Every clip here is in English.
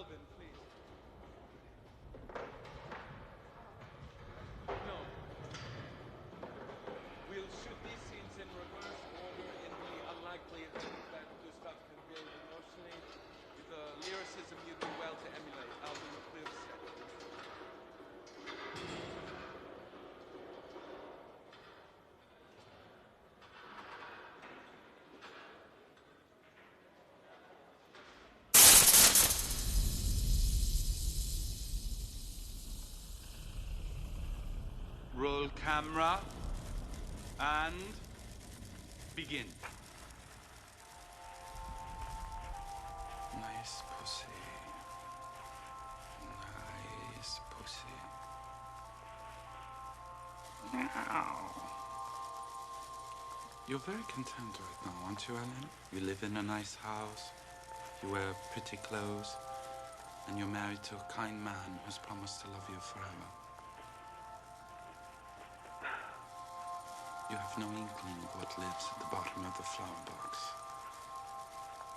Alvin, please. No. We'll shoot these scenes in reverse order in the unlikely event that Gustav can build emotionally. The lyricism you do well to emulate. Alvin, clear the set. Roll camera and begin. Nice pussy. Nice pussy. Meow. You're very content right now, aren't you, Ellen? You live in a nice house, you wear pretty clothes, and you're married to a kind man who's promised to love you forever. You have no inkling of what lives at the bottom of the flower box.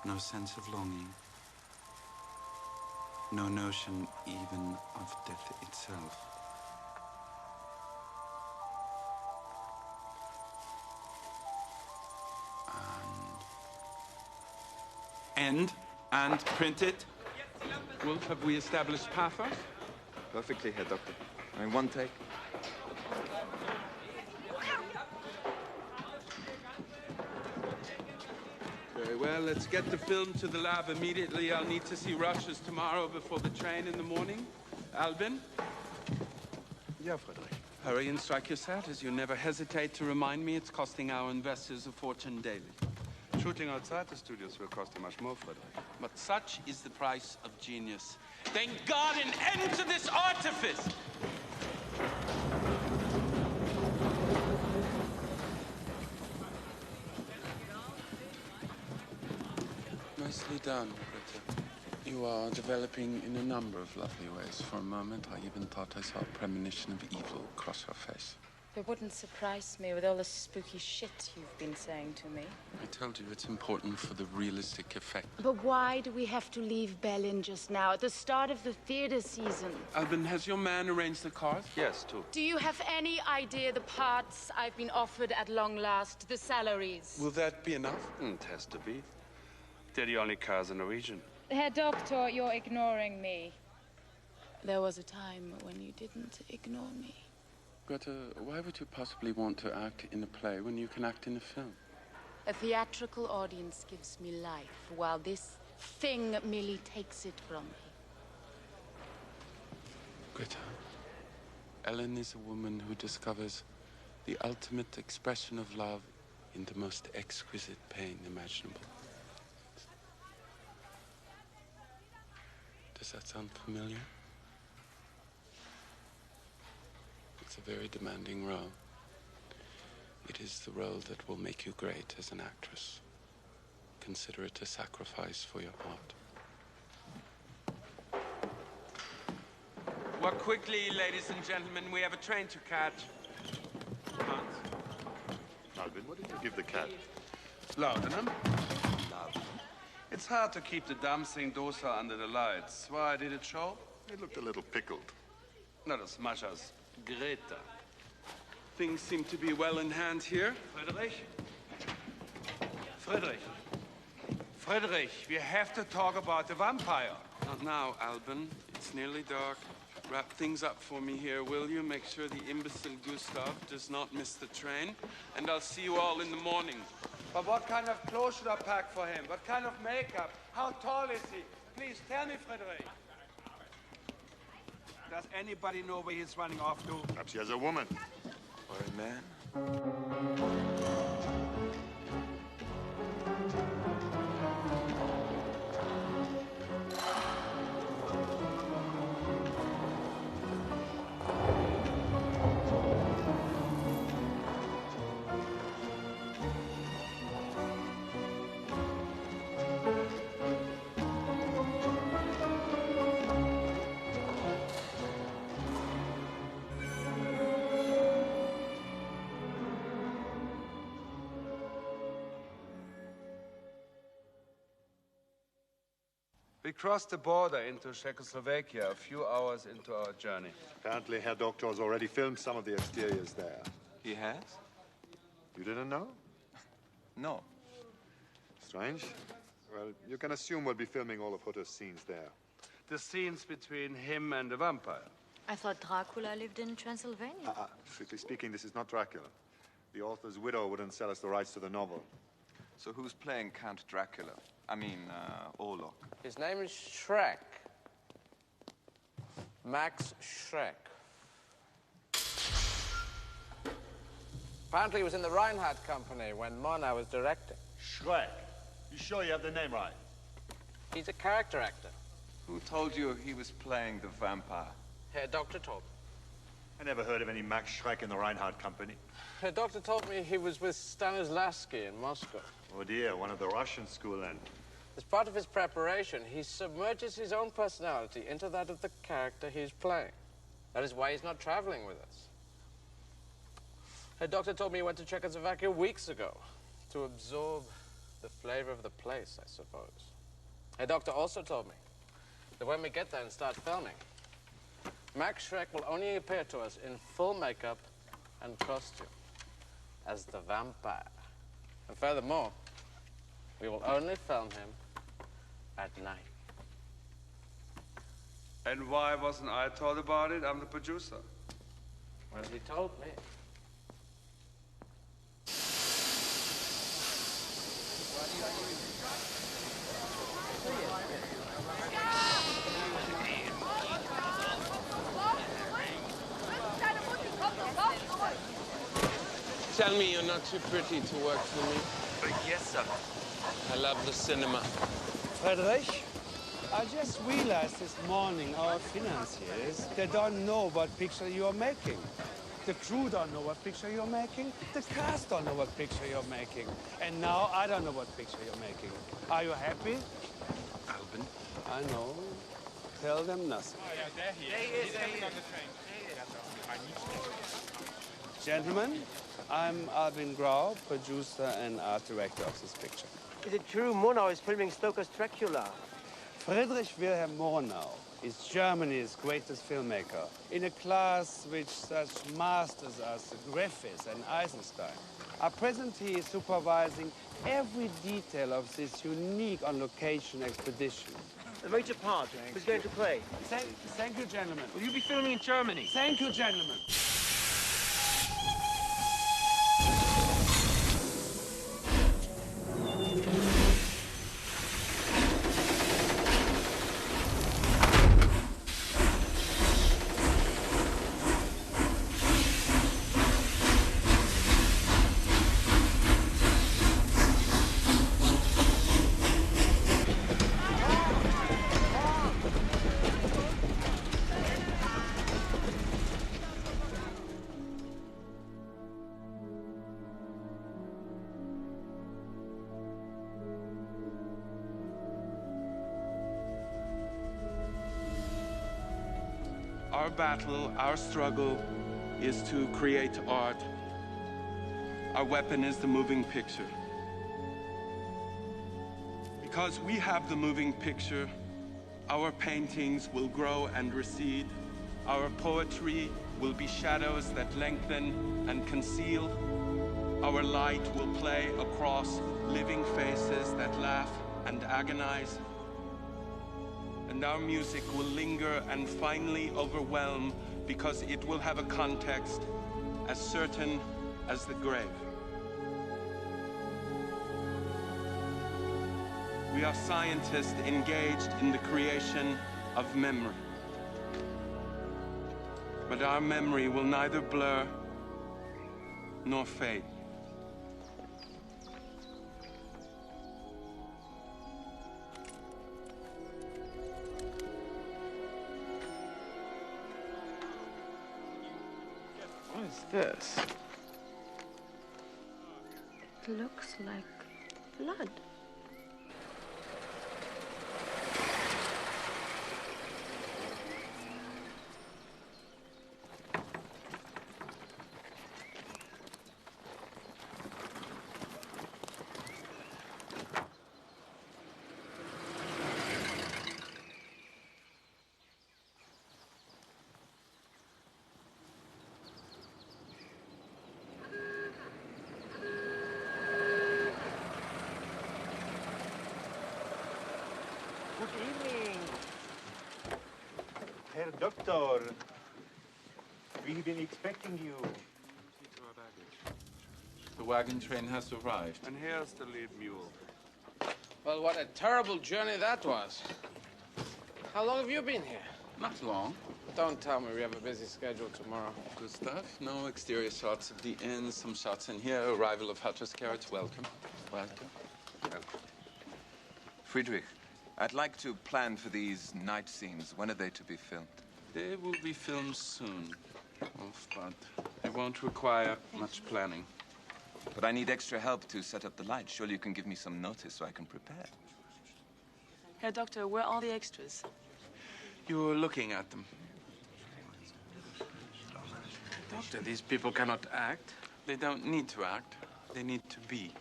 No sense of longing. No notion even of death itself. End and print it. Wolf, have we established pathos? Perfectly, Herr Doctor. In one take. Very well, let's get the film to the lab immediately. I'll need to see rushes tomorrow before the train in the morning. Albin? Ja, Friedrich. Hurry and strike your set, as you never hesitate to remind me it's costing our investors a fortune daily. Shooting outside the studios will cost you much more, Friedrich. But such is the price of genius. Thank God, an end to this artifice! Nicely done, Greta. You are developing in a number of lovely ways. For a moment, I even thought I saw a premonition of evil cross your face. It wouldn't surprise me with all the spooky shit you've been saying to me. I told you it's important for the realistic effect. But why do we have to leave Berlin just now, at the start of the theater season? Albin, has your man arranged the cars? Yes, too. Do you have any idea the parts I've been offered at long last, the salaries? Will that be enough? It has to be. They're the only cars in the region. Herr Doctor, you're ignoring me. There was a time when you didn't ignore me. Greta, why would you possibly want to act in a play when you can act in a film? A theatrical audience gives me life, while this thing merely takes it from me. Greta, Ellen is a woman who discovers the ultimate expression of love in the most exquisite pain imaginable. Does that sound familiar? It's a very demanding role. It is the role that will make you great as an actress. Consider it a sacrifice for your heart. Work quickly, ladies and gentlemen. We have a train to catch. Hans? Alvin, what did you give the cat? Laudanum? Love. It's hard to keep the dancing dosa under the lights. Why did it show? It looked a little pickled. Not as much as Greta. Things seem to be well in hand here. Friedrich, we have to talk about the vampire. Not now, Albin. It's nearly dark. Wrap things up for me here, will you? Make sure the imbecile Gustav does not miss the train. And I'll see you all in the morning. But what kind of clothes should I pack for him? What kind of makeup? How tall is he? Please tell me, Friedrich. Does anybody know where he's running off to? Perhaps he has a woman. Or a man. We crossed the border into Czechoslovakia a few hours into our journey. Apparently, Herr Doctor has already filmed some of the exteriors there. He has? You didn't know? No. Strange. Well, you can assume we'll be filming all of Hutter's scenes there. The scenes between him and the vampire. I thought Dracula lived in Transylvania. Strictly speaking, this is not Dracula. The author's widow wouldn't sell us the rights to the novel. So who's playing Count Dracula? I mean, Orlok. His name is Schreck. Max Schreck. Apparently he was in the Reinhardt Company when Mona was directing. Schreck. You sure you have the name right? He's a character actor. Who told you he was playing the vampire? Herr Doctor told me. I never heard of any Max Schreck in the Reinhardt Company. Herr Doctor told me he was with Stanislavski in Moscow. Oh dear, one of the Russian school then. As part of his preparation, he submerges his own personality into that of the character he's playing. That is why he's not traveling with us. Herr Doctor told me he went to Czechoslovakia weeks ago to absorb the flavor of the place, I suppose. Herr Doctor also told me that when we get there and start filming, Max Schreck will only appear to us in full makeup and costume as the vampire. And furthermore, we will only film him at night. And why wasn't I told about it? I'm the producer. Well, he told me. Tell me you're not too pretty to work for me. Yes, sir. I love the cinema. Friedrich, I just realized this morning our financiers, they don't know what picture you're making. The crew don't know what picture you're making. The cast don't know what picture you're making. And now I don't know what picture you're making. Are you happy? Alban? I know. Tell them nothing. Oh, yeah, there he is. He's coming on the train. Gentlemen, I'm Alvin Grau, producer and art director of this picture. Is it true Murnau is filming Stoker's Dracula? Friedrich Wilhelm Murnau is Germany's greatest filmmaker, in a class which such masters as Griffiths and Eisenstein. At present, he is supervising every detail of this unique on-location expedition. The major part. Who's going to play? Thank you, gentlemen. Will you be filming in Germany? Thank you, gentlemen. Our battle, our struggle, is to create art. Our weapon is the moving picture. Because we have the moving picture, our paintings will grow and recede. Our poetry will be shadows that lengthen and conceal. Our light will play across living faces that laugh and agonize. And our music will linger and finally overwhelm because it will have a context as certain as the grave. We are scientists engaged in the creation of memory. But our memory will neither blur nor fade. What is this? It looks like blood. Good evening. Herr Doctor, we've been expecting you. The wagon train has arrived. And here's the lead mule. Well, what a terrible journey that was. How long have you been here? Not long. Don't tell me we have a busy schedule tomorrow. Good stuff. No exterior shots of the inn, some shots in here. Arrival of Hutcher's carriage. Welcome. Welcome. Friedrich, I'd like to plan for these night scenes. When are they to be filmed? They will be filmed soon, Wolf, but they won't require much planning. But I need extra help to set up the lights. Surely you can give me some notice so I can prepare. Herr Doctor, where are the extras? You're looking at them. Doctor, these people cannot act. They don't need to act. They need to be.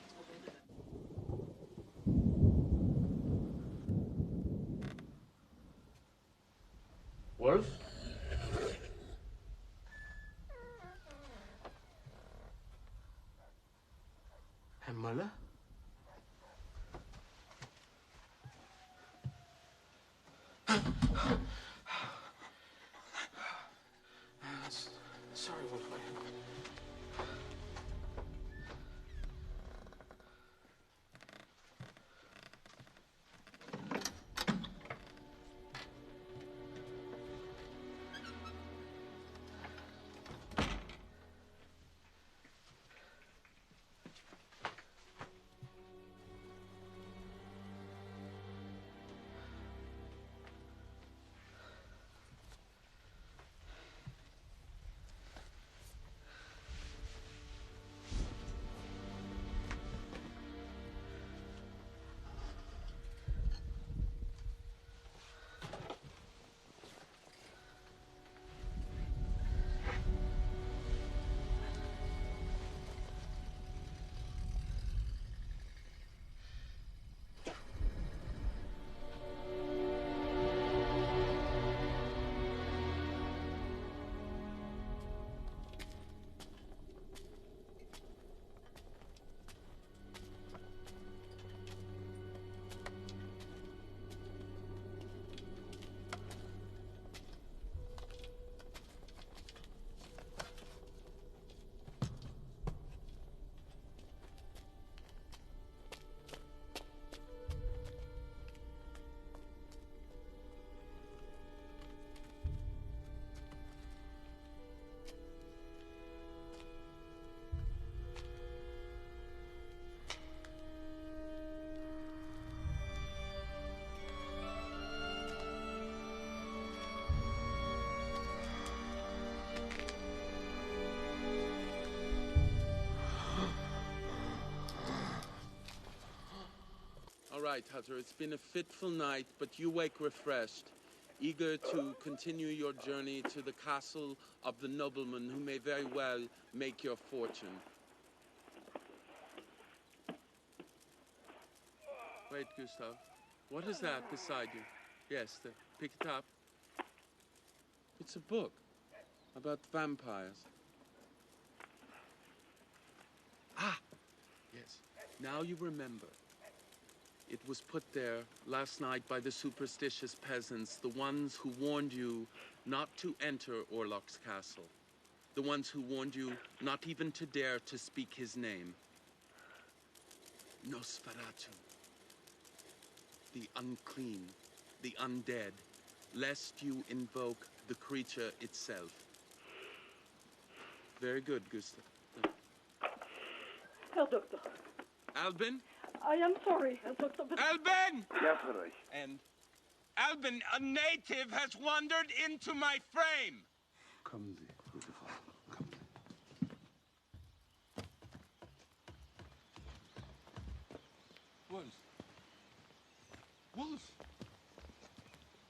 Wolf? Herr Muller? Sorry, Wolf. All right, Hutter, it's been a fitful night, but you wake refreshed, eager to continue your journey to the castle of the nobleman who may very well make your fortune. Wait, Gustav. What is that beside you? Yes, pick it up. It's a book about vampires. Ah, yes. Now you remember. It was put there last night by the superstitious peasants, the ones who warned you not to enter Orlok's castle. The ones who warned you not even to dare to speak his name. Nosferatu. The unclean, the undead, lest you invoke the creature itself. Very good, Gustav. Herr Doctor. Albin? I am sorry, Herr Doctor, but... Albin! Ja, Friedrich. And Albin, a native has wandered into my frame! Kommen Sie, gute Frau. Kommen Sie. Wolf. Wolf!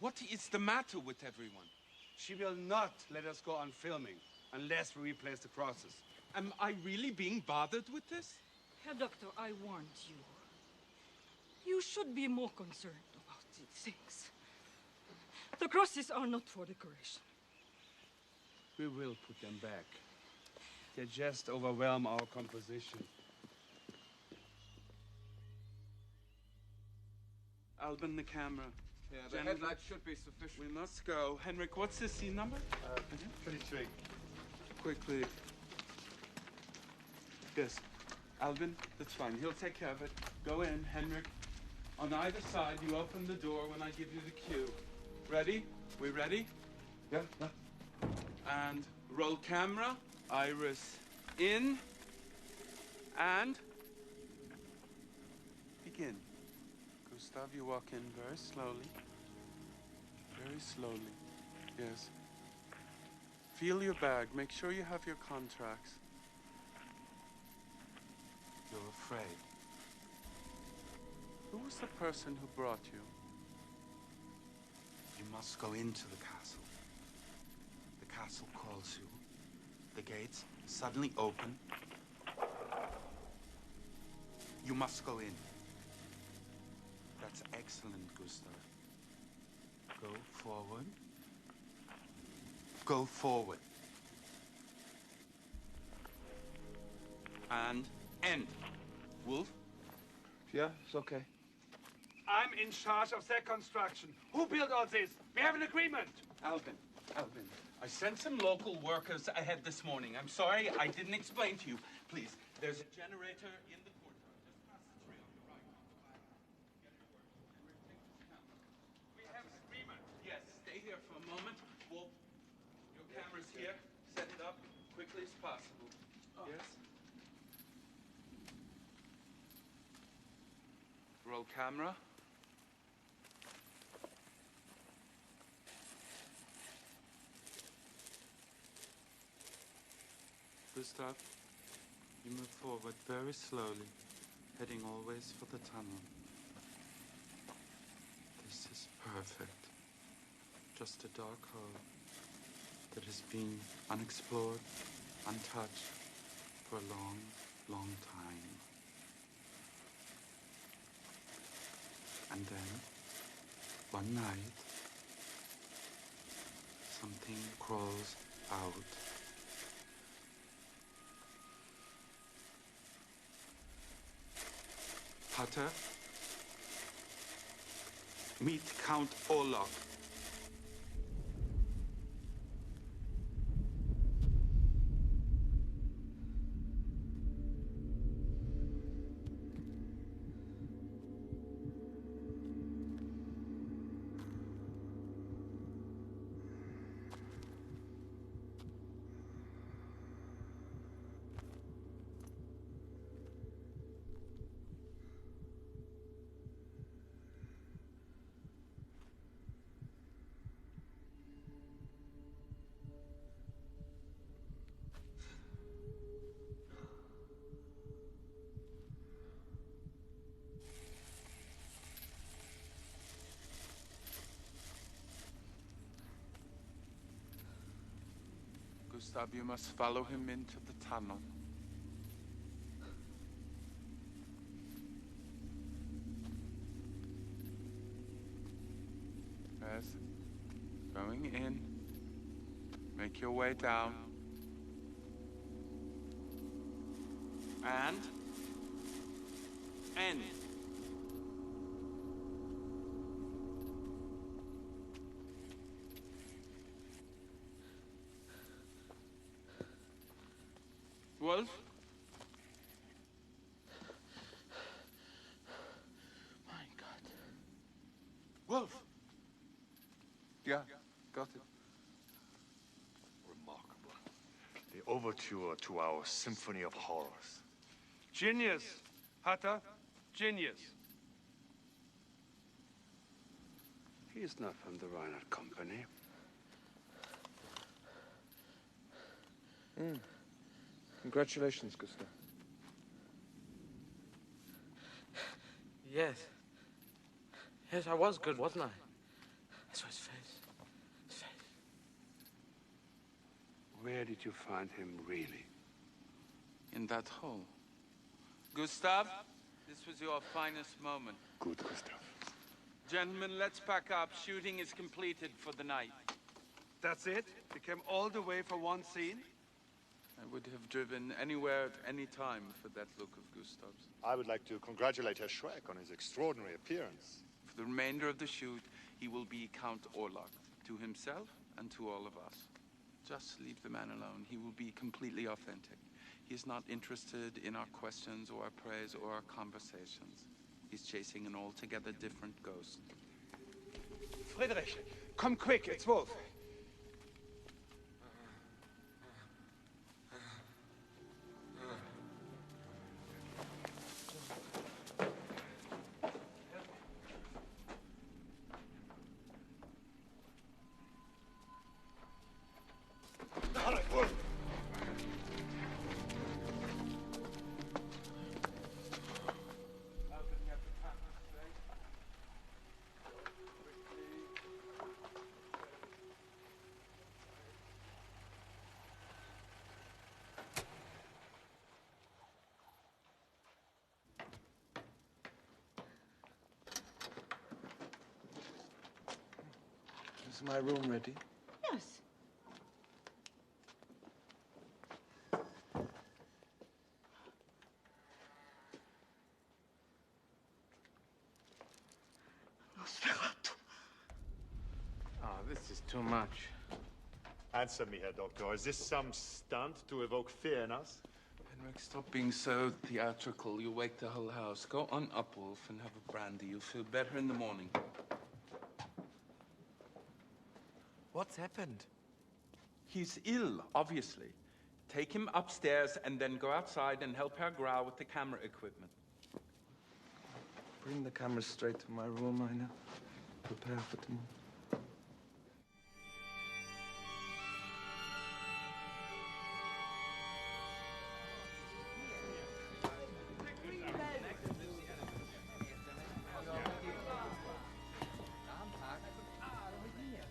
What is the matter with everyone? She will not let us go on filming unless we replace the crosses. Am I really being bothered with this? Herr Doctor, I warned you. You should be more concerned about these things. The crosses are not for decoration. We will put them back. They just overwhelm our composition. Albin, the camera. Yeah, the Gentlemen, headlight should be sufficient. we must go. Henrik, what's the scene number? 23. Quickly. Yes. Alvin, that's fine. He'll take care of it. Go in, Henrik. On either side, you open the door when I give you the cue. Ready? We ready? Yeah. And roll camera. Iris in. And begin. Gustav, you walk in very slowly. Very slowly. Yes. Feel your bag. Make sure you have your contracts. You're afraid. Who was the person who brought you? You must go into the castle. The castle calls you. The gates suddenly open. You must go in. That's excellent, Gustav. Go forward. Go forward. And end. Wolf? Yeah, it's okay. I'm in charge of their construction. Who built all this? We have an agreement. Alvin, I sent some local workers ahead this morning. I'm sorry I didn't explain to you. Please, there's a generator in the courtyard. Just past the tree on the right. Get to work. Henrik, take this camera. We have an agreement. Yes, stay here for a moment. Wolf, your camera's here. Set it up quickly as possible. Yes? Roll camera. Gustav, you move forward very slowly, heading always for the tunnel. This is perfect. Just a dark hole that has been unexplored, untouched for a long, long time. And then, one night, something crawls out. Potter, meet Count Olaf. Gustav, you must follow him into the tunnel. Yes. Going in. Make your way down. And end. Wolf? My God. Wolf! Yeah, got it. Remarkable. The overture to our Symphony of Horrors. Genius, Hatter. Genius. He's not from the Reinhardt Company. Congratulations, Gustav. Yes. Yes, I was good, wasn't I? I saw his face. His face. Where did you find him, really? In that hole. Gustav, this was your finest moment. Good, Gustav. Gentlemen, let's pack up. Shooting is completed for the night. That's it? You came all the way for one scene? I would have driven anywhere at any time for that look of Gustav's. I would like to congratulate Herr Schreck on his extraordinary appearance. For the remainder of the shoot, he will be Count Orlok, to himself and to all of us. Just leave the man alone. He will be completely authentic. He's not interested in our questions or our praise or our conversations. He's chasing an altogether different ghost. Friedrich, come quick, it's Wolf. Is my room ready? Yes. Oh, this is too much. Answer me, Herr Doctor. Is this some stunt to evoke fear in us? Henrik, stop being so theatrical. You'll wake the whole house. Go on up, Wolf, and have a brandy. You'll feel better in the morning. What's happened? He's ill, obviously. Take him upstairs and then go outside and help Herr Grau with the camera equipment. Bring the camera straight to my room, Ina. Prepare for tomorrow.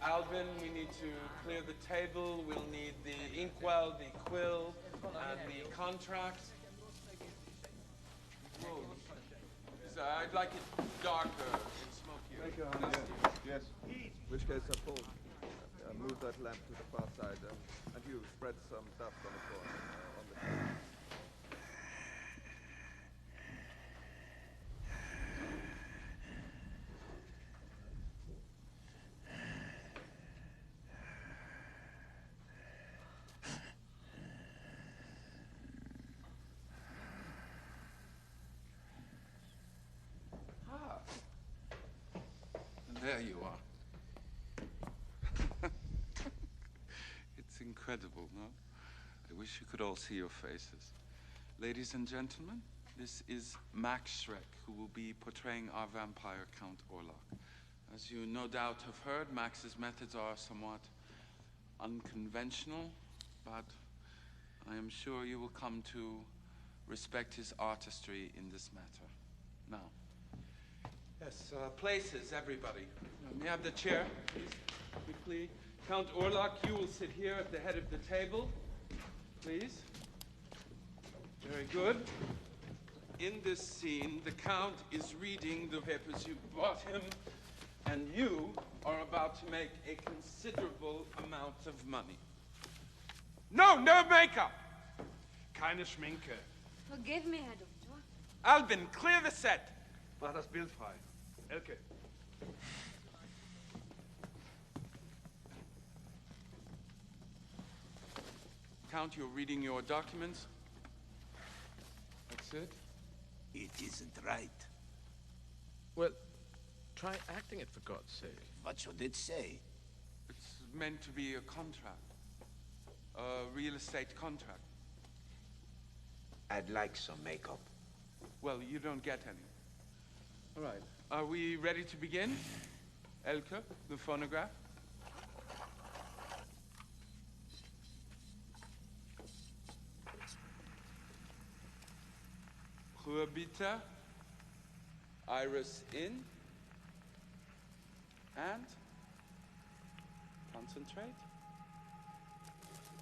Alvin, we need to clear the table. We'll need the inkwell, the quill, and the contract. Whoa. So I'd like it darker and smokier. Yes. Which case I pull. Move that lamp to the far side, and you spread some dust on the floor. On the table. There you are. It's incredible, no? I wish you could all see your faces. Ladies and gentlemen, this is Max Schreck, who will be portraying our vampire, Count Orlok. As you no doubt have heard, Max's methods are somewhat unconventional, but I am sure you will come to respect his artistry in this matter. Now, yes, places, everybody. May I have the chair, please, quickly. Count Orlok, you will sit here at the head of the table, please. Very good. In this scene, the Count is reading the papers you brought him, and you are about to make a considerable amount of money. No makeup! Keine Schminke. Forgive me, Herr Doktor. Albin, clear the set. Mach das Bild frei. Elke. Count, you're reading your documents. That's it. It isn't right. Well, try acting it, for God's sake. What should it say? It's meant to be a contract. A real estate contract. I'd like some makeup. Well, you don't get any. All right. Are we ready to begin? Elke, the phonograph. Ruabita, iris in, and concentrate.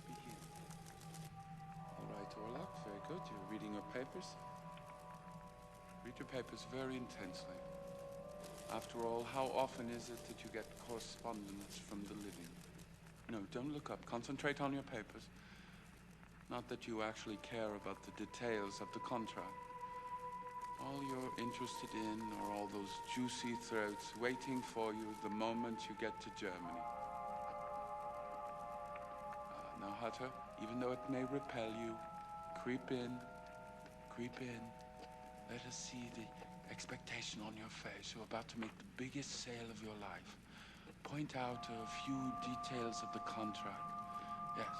Begin. All right, Orlok, very good. You're reading your papers. Read your papers very intensely. After all, how often is it that you get correspondence from the living? No, don't look up. Concentrate on your papers. Not that you actually care about the details of the contract. All you're interested in are all those juicy throats waiting for you the moment you get to Germany. Now, Hutter, even though it may repel you, creep in, creep in. Let us see the expectation on your face. You're about to make the biggest sale of your life. Point out a few details of the contract. Yes,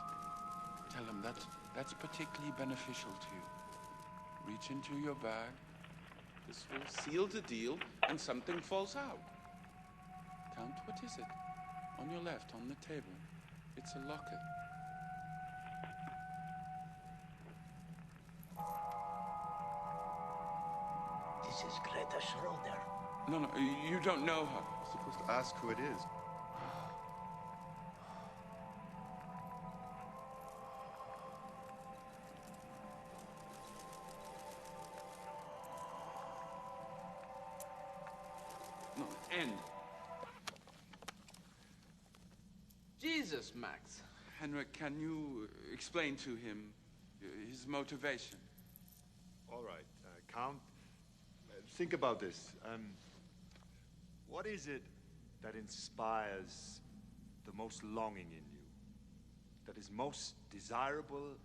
tell him that's particularly beneficial to you. Reach into your bag. This will seal the deal, and something falls out. Count, what is it? On your left, on the table. It's a locket. This is Greta Schroeder. No, you don't know her. You're supposed to ask who it is. No, end. Jesus, Max. Henrik, can you explain to him his motivation? All right, Count, think about this. What is it that inspires the most longing in you? That is most desirable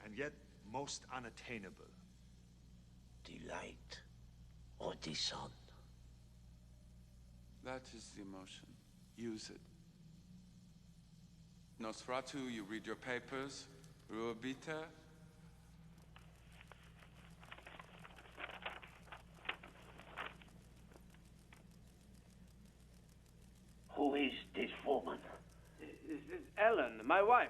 and yet most unattainable? The light or the sun? That is the emotion. Use it. Nosferatu, you read your papers. Ruabita. Who is this woman? This is Ellen, my wife.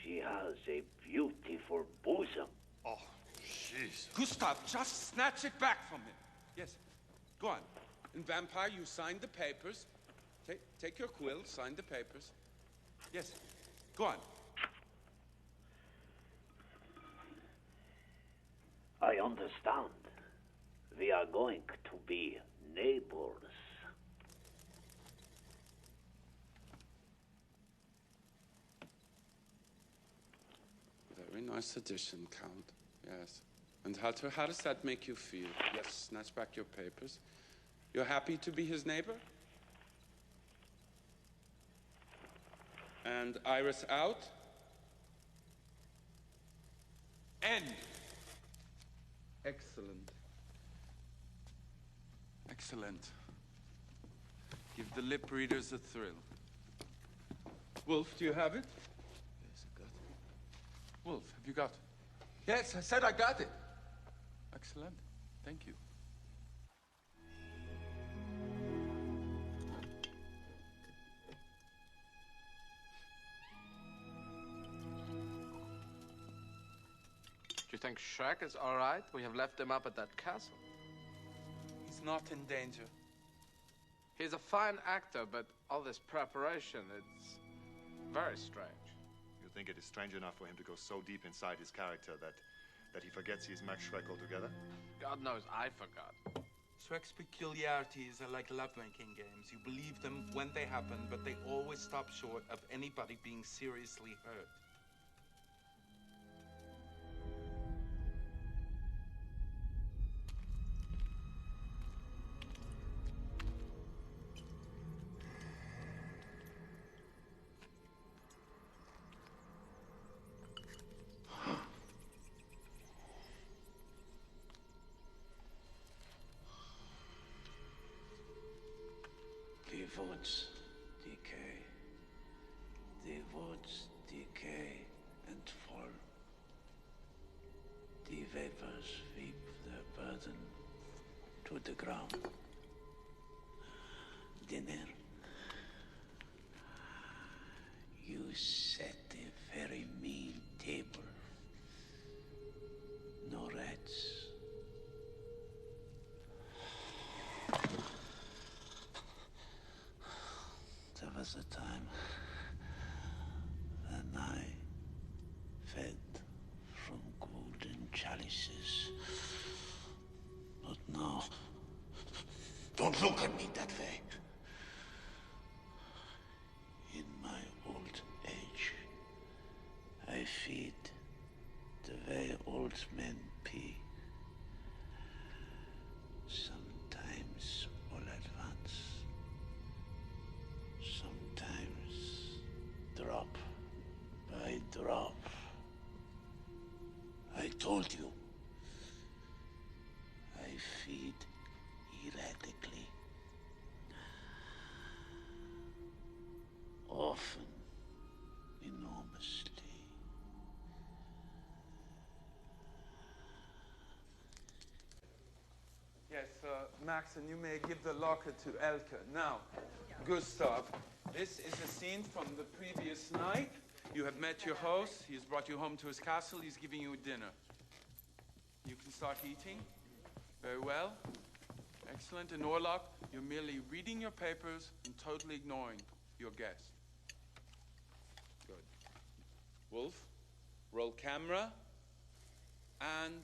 She has a beautiful bosom. Oh, jeez. Gustav, just snatch it back from him. Yes, go on. In Vampire, you signed the papers. Take your quill, sign the papers. Yes, go on. I understand. We are going to be neighbors. Very nice addition, Count. Yes. And Hutter, how does that make you feel? Yes, snatch back your papers. You're happy to be his neighbor? And Iris out. End. Excellent. Excellent. Give the lip readers a thrill. Wolf, do you have it? Yes, I got it. Wolf, have you got it? Yes, I said I got it. Excellent. Thank you. Do you think Shrek is all right? We have left him up at that castle. He's not in danger. He's a fine actor, but all this preparation, it's very strange. You think it is strange enough for him to go so deep inside his character that he forgets he's Max Schreck altogether? God knows I forgot. Shrek's peculiarities are like lovemaking games. You believe them when they happen, but they always stop short of anybody being seriously hurt. The woods decay. The woods decay and fall. The vapors sweep their burden to the ground. Dinner. You set a very mean table. No rats. There was a time when I fed from golden chalices. But now, don't look at me that way. In my old age, I feed the way old men pee. told you. I feed erratically. Often, enormously. Yes, Max, and you may give the locker to Elke. Now, Gustav, this is a scene from the previous night. You have met your host. He has brought you home to his castle. He's giving you dinner. You can start eating. Very well. Excellent. And Orlok, you're merely reading your papers and totally ignoring your guest. Good. Wolf, roll camera, and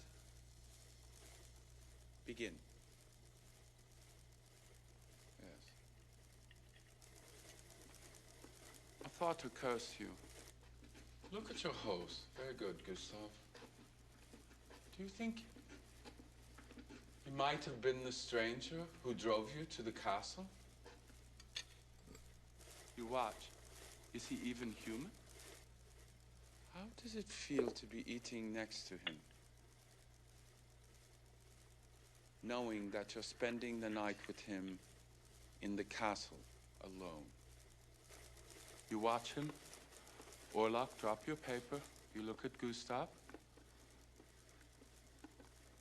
begin. Yes. A thought occurs to you. Look at your host. Very good, Gustav. Do you think he might have been the stranger who drove you to the castle? You watch. Is he even human? How does it feel to be eating next to him? Knowing that you're spending the night with him in the castle alone. You watch him. Orlok, drop your paper. You look at Gustav.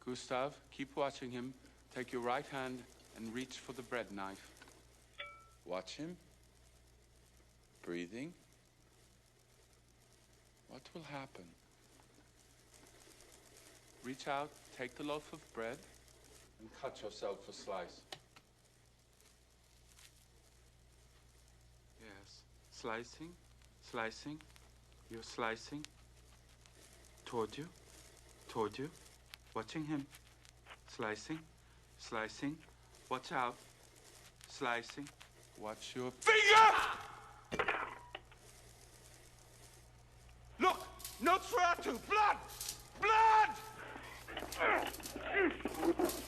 Gustav, keep watching him. Take your right hand and reach for the bread knife. Watch him. Breathing. What will happen? Reach out, take the loaf of bread, and cut yourself a slice. Yes. Slicing, slicing. You're slicing. Toward you, toward you. Watching him. Slicing, slicing. Watch out. Slicing. Watch your finger! Look! Nosferatu! Blood! Blood!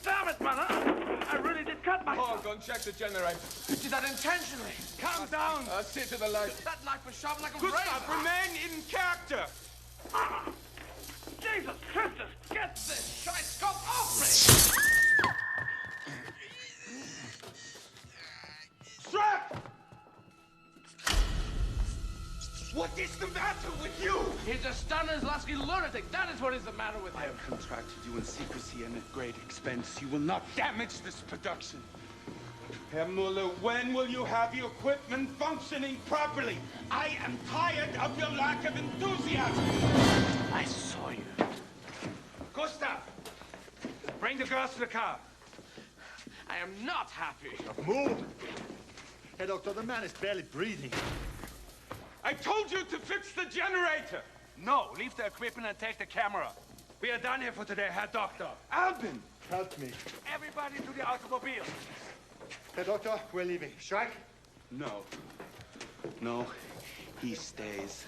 Damn it, mother! I really did cut myself. Oh, go and check the generator. You did that intentionally. Calm down. See to the light. That knife was sharp like a Gustav, razor. remain in character. Jesus Christus! Get this shite scope off me! Strap! What is the matter with you? He's a Stanislavski lunatic. That is what is the matter with I him. have contracted you in secrecy and at great expense. You will not damage this production. Herr Muller, when will you have your equipment functioning properly? I am tired of your lack of enthusiasm. I saw you. Gustav! Bring the girls to the car. I am not happy. Move! Hey, Doctor, the man is barely breathing. I told you to fix the generator. No, leave the equipment and take the camera. We are done here for today, Herr Doctor. Albin! Help me. Everybody to the automobile. Hey, Doctor, we're leaving. Strike? No. No, he stays.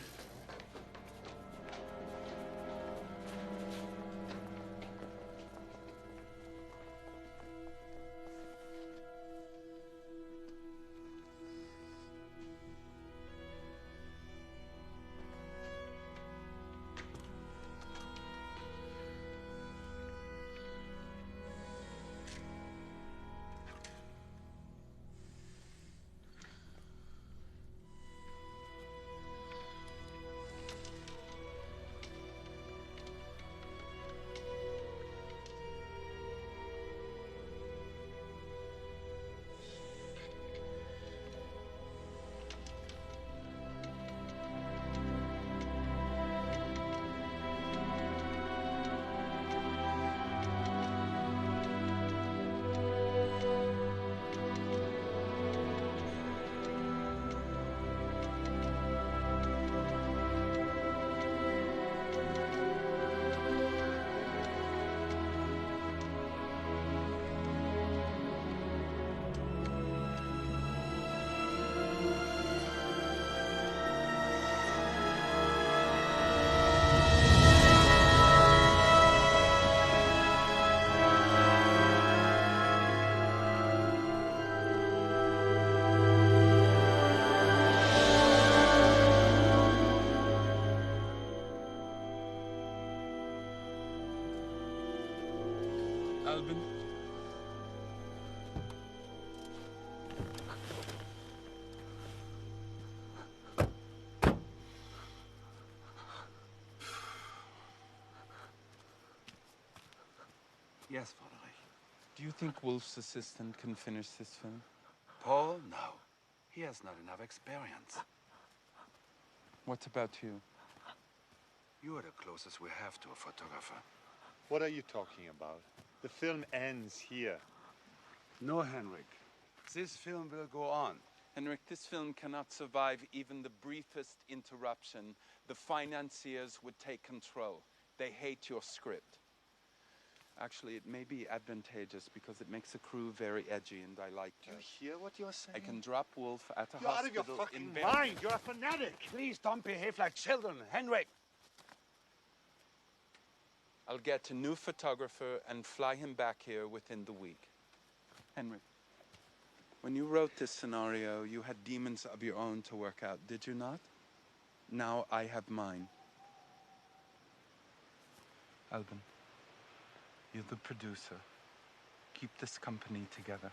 Yes, Friedrich. Do you think Wolf's assistant can finish this film? Paul? No. He has not enough experience. What about you? You are the closest we have to a photographer. What are you talking about? The film ends here. No, Henrik. This film will go on. Henrik, this film cannot survive even the briefest interruption. The financiers would take control. They hate your script. Actually, it may be advantageous because it makes the crew very edgy, and I like that. Do you hear what you're saying? I can drop Wolf at a You're out hospital of your fucking in mind. You're a fanatic. Please don't behave like children, Henrik. I'll get a new photographer and fly him back here within the week. Henrik, when you wrote this scenario, you had demons of your own to work out, did you not? Now I have mine. Albin, you're the producer. Keep this company together.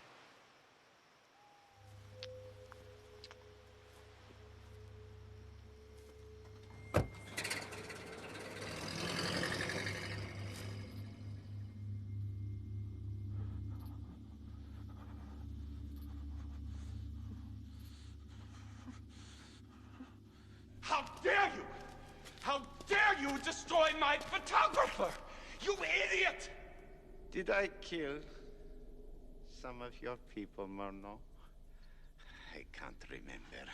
How dare you! How dare you destroy my photographer! You idiot! Did I kill some of your people, Murnau? I can't remember.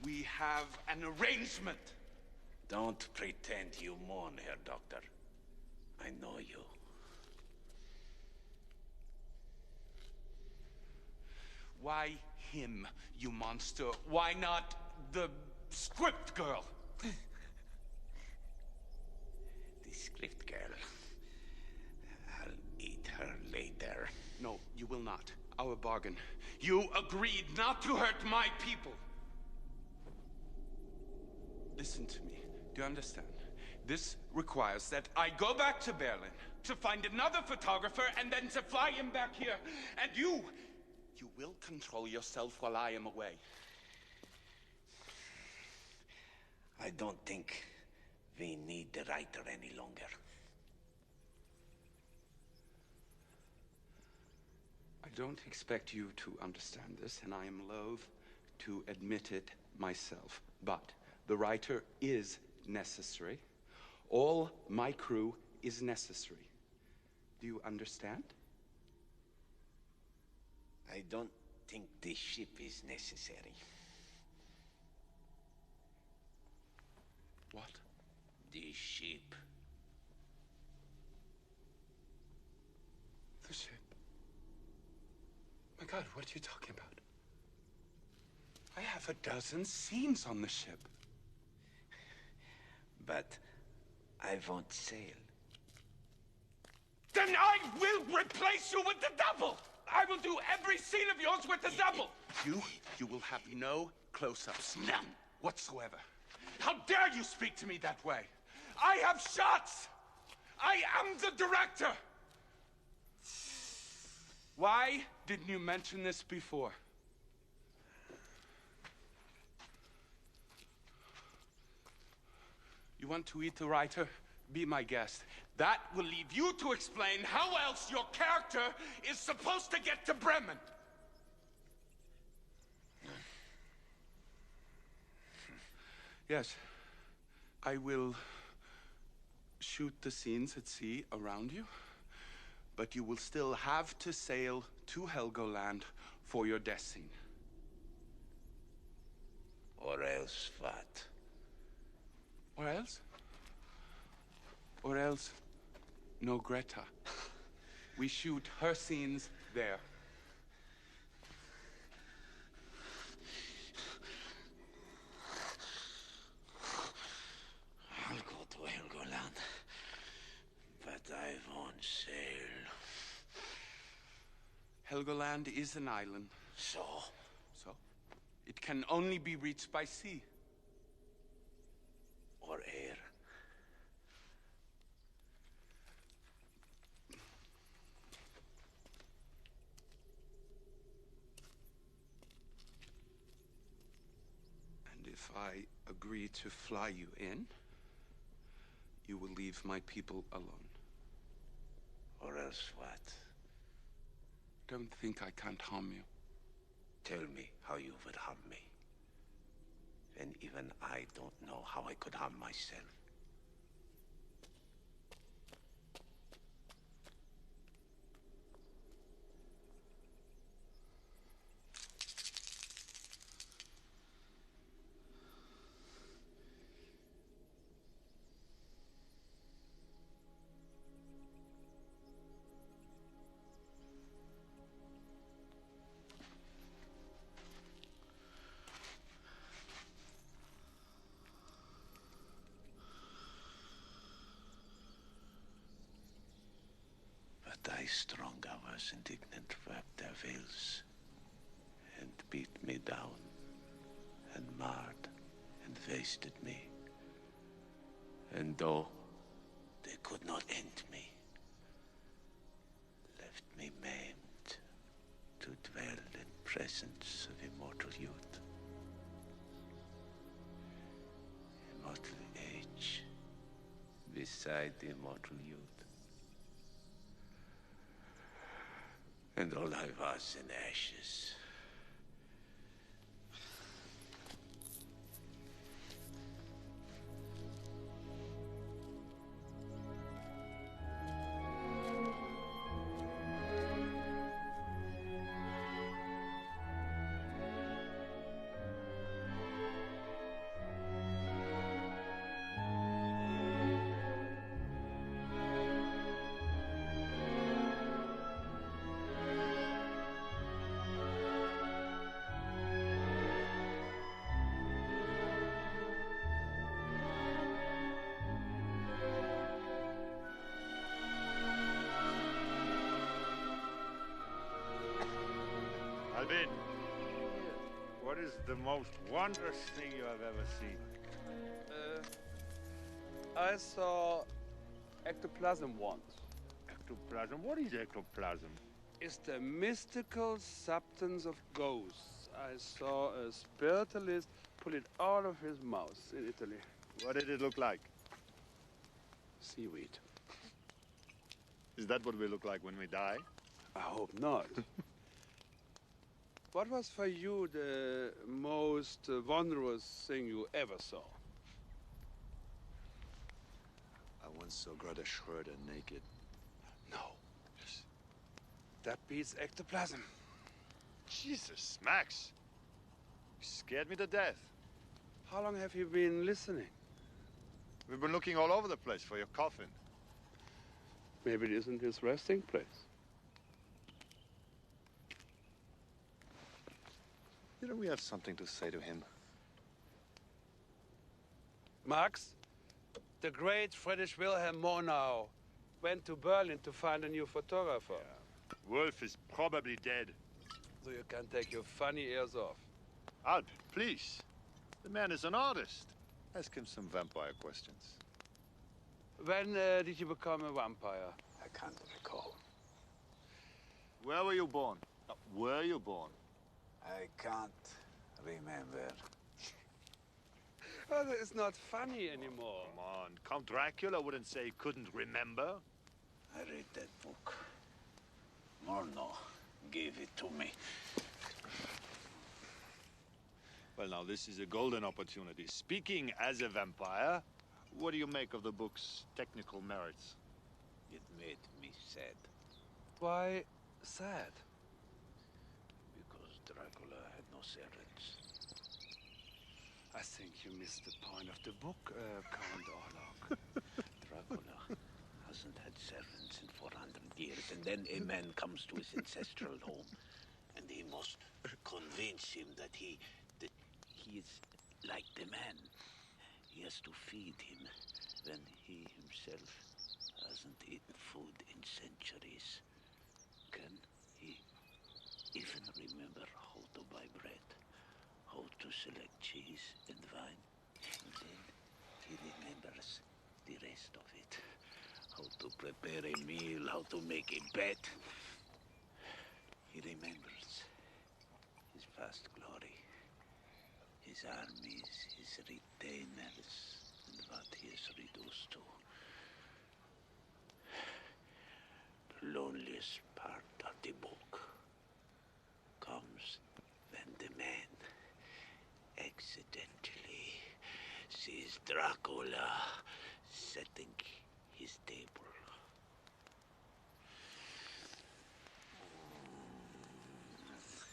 We have an arrangement. Don't pretend you mourn, Herr Doctor. I know you. Why him, you monster? Why not the script girl? The script girl. I'll eat her later. No, you will not. Our bargain. You agreed not to hurt my people. Listen to me. Do you understand? This requires that I go back to Berlin to find another photographer and then to fly him back here. And you will control yourself while I am away. I don't think we need the writer any longer. I don't expect you to understand this, and I am loath to admit it myself. But the writer is necessary. All my crew is necessary. Do you understand? I don't think this ship is necessary. What? The ship. The ship? My God, what are you talking about? I have a dozen scenes on the ship. But I won't sail. Then I will replace you with the double! I will do every scene of yours with the double! You will have no close-ups. None whatsoever. How dare you speak to me that way? I have shots! I am the director! Why didn't you mention this before? You want to eat the writer? Be my guest. That will leave you to explain how else your character is supposed to get to Bremen. Yes, I will shoot the scenes at sea around you, but you will still have to sail to Helgoland for your death scene. Or else what? Or else? Or else, no Greta. We shoot her scenes there. I'll go to Helgoland, but I won't sail. Helgoland is an island. So? So? It can only be reached by sea. Or air. And if I agree to fly you in, you will leave my people alone. Or else what? Don't think I can't harm you. Tell me how you would harm me. When even I don't know how I could harm myself. Thy strong hours indignant wrapped their veils, and beat me down, and marred, and wasted me. And though they could not end me, left me maimed to dwell in presence of immortal youth. Immortal age beside the immortal youth. And all I was in ashes. Albin, what is the most wondrous thing you have ever seen? I saw ectoplasm once. Ectoplasm? What is ectoplasm? It's the mystical substance of ghosts. I saw a spiritualist pull it out of his mouth in Italy. What did it look like? Seaweed. Is that what we look like when we die? I hope not. What was for you the most wondrous thing you ever saw? I once saw Greta Schroeder naked. No. Yes. That beats ectoplasm. Jesus, Max. You scared me to death. How long have you been listening? We've been looking all over the place for your coffin. Maybe it isn't his resting place. Didn't we have something to say to him? Max, the great Friedrich Wilhelm Murnau went to Berlin to find a new photographer. Yeah. Wolf is probably dead. So you can take your funny ears off. Alp, please. The man is an artist. Ask him some vampire questions. When did you become a vampire? I can't recall. Where were you born? Were you born? I can't remember. Oh, it's not funny anymore. Come on, Count Dracula wouldn't say he couldn't remember. I read that book. Murnau gave it to me. Well, now, this is a golden opportunity. Speaking as a vampire, what do you make of the book's technical merits? It made me sad. Why sad? Because Dracula had no servants. I think you missed the point of the book, Count Orlok. Dracula hasn't had servants in 400 years, and then a man comes to his ancestral home, and he must convince him that he is like the man. He has to feed him when he himself hasn't eaten food in centuries. Can he even remember how to buy bread, how to select cheese and wine? And then he remembers the rest of it. How to prepare a meal, how to make a bed. He remembers his past glory, his armies, his retainers, and what he is reduced to. loneliest part of the book comes when the man accidentally sees Dracula setting his table.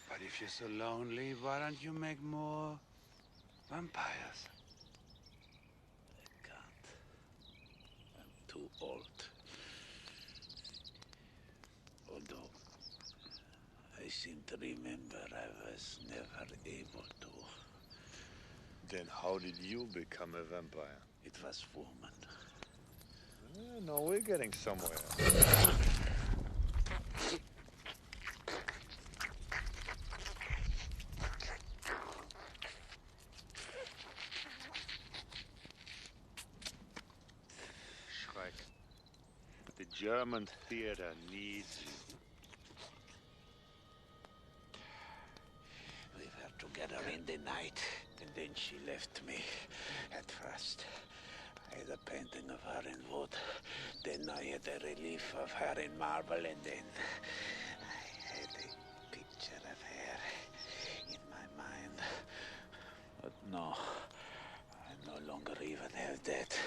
But if you're so lonely, why don't you make more vampires? I can't. I'm too old. Although I seem to remember I was never able to. Then how did you become a vampire? It was woman. No, we're getting somewhere. The German theater needs you. We were together in the night, and then she left me. At first, I had a painting of her in wood. Then I had a relief of her in marble, and then I had a picture of her in my mind. But no, I no longer even have that.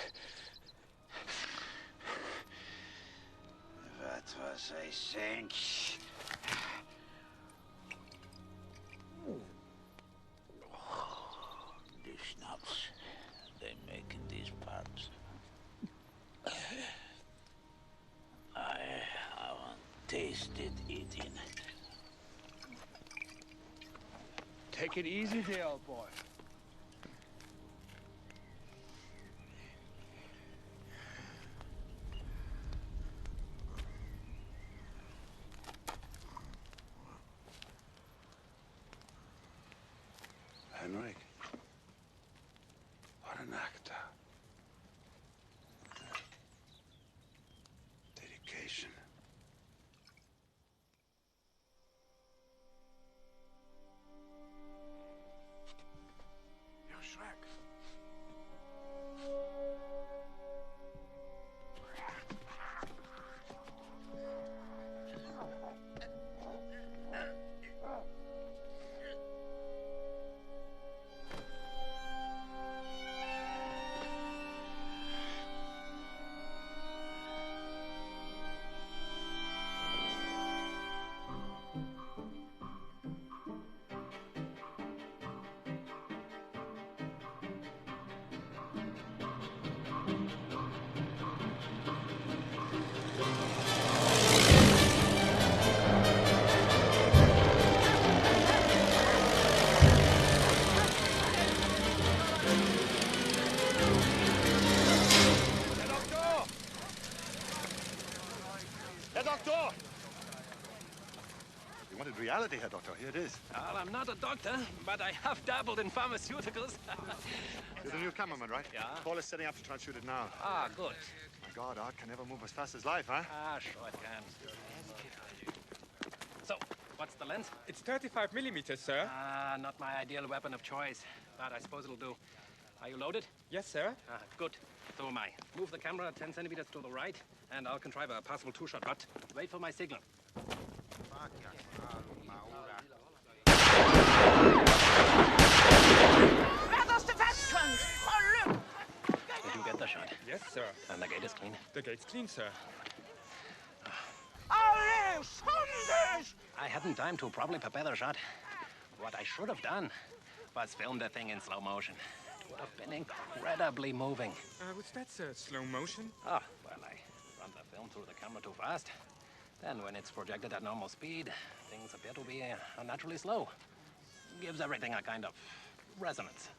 What was I saying? The schnapps they make in these pubs. I haven't tasted it in. Take it easy there, old boy. Henrik, what an actor. Dedication. Yo, Shrek. Reality here, Doctor. Here it is. Well, I'm not a doctor, but I have dabbled in pharmaceuticals. You're the new cameraman, right? Yeah. Paul is setting up to try and shoot it now. Ah, good. My God, art can never move as fast as life, huh? Ah, sure it can. So, what's the lens? It's 35 millimeters, sir. Ah, not my ideal weapon of choice, but I suppose it'll do. Are you loaded? Yes, sir. Ah, good. So am I. Move the camera 10 centimeters to the right, and I'll contrive a possible two-shot, but wait for my signal. Did you get the shot? Yes, sir. And the gate is clean? The gate's clean, sir. I hadn't time to properly prepare the shot. What I should have done was film the thing in slow motion. It would have been incredibly moving. What's that, sir? Slow motion? Oh, well, I run the film through the camera too fast. Then when it's projected at normal speed, things appear to be unnaturally slow. Gives everything a kind of resonance.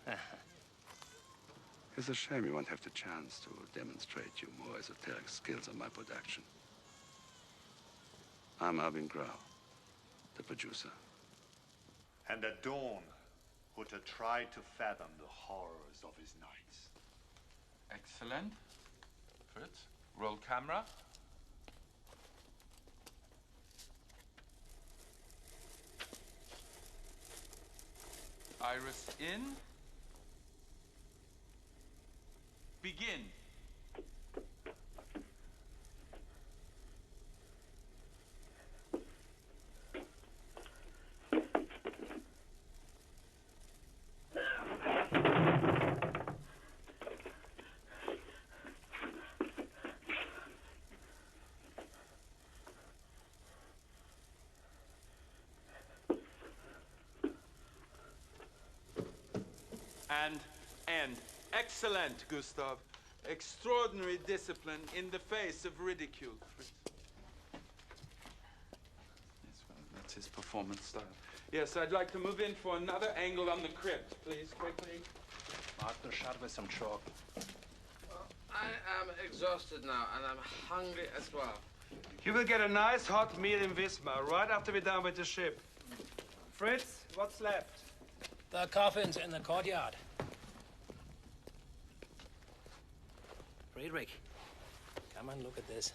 It's a shame you won't have the chance to demonstrate your more esoteric skills on my production. I'm Erwin Grau, the producer. And at dawn, Hutter tried to fathom the horrors of his nights. Excellent. Fritz, roll camera. Iris in. Begin. And end. Excellent, Gustav. Extraordinary discipline in the face of ridicule. Yes, well, that's his performance style. Yes, I'd like to move in for another angle on the crypt, please, quickly. Mark the shot with some chalk. Well, I am exhausted now, and I'm hungry as well. You will get a nice hot meal in Wismar right after we're done with the ship. Fritz, what's left? The coffin's in the courtyard. Friedrich, come and look at this.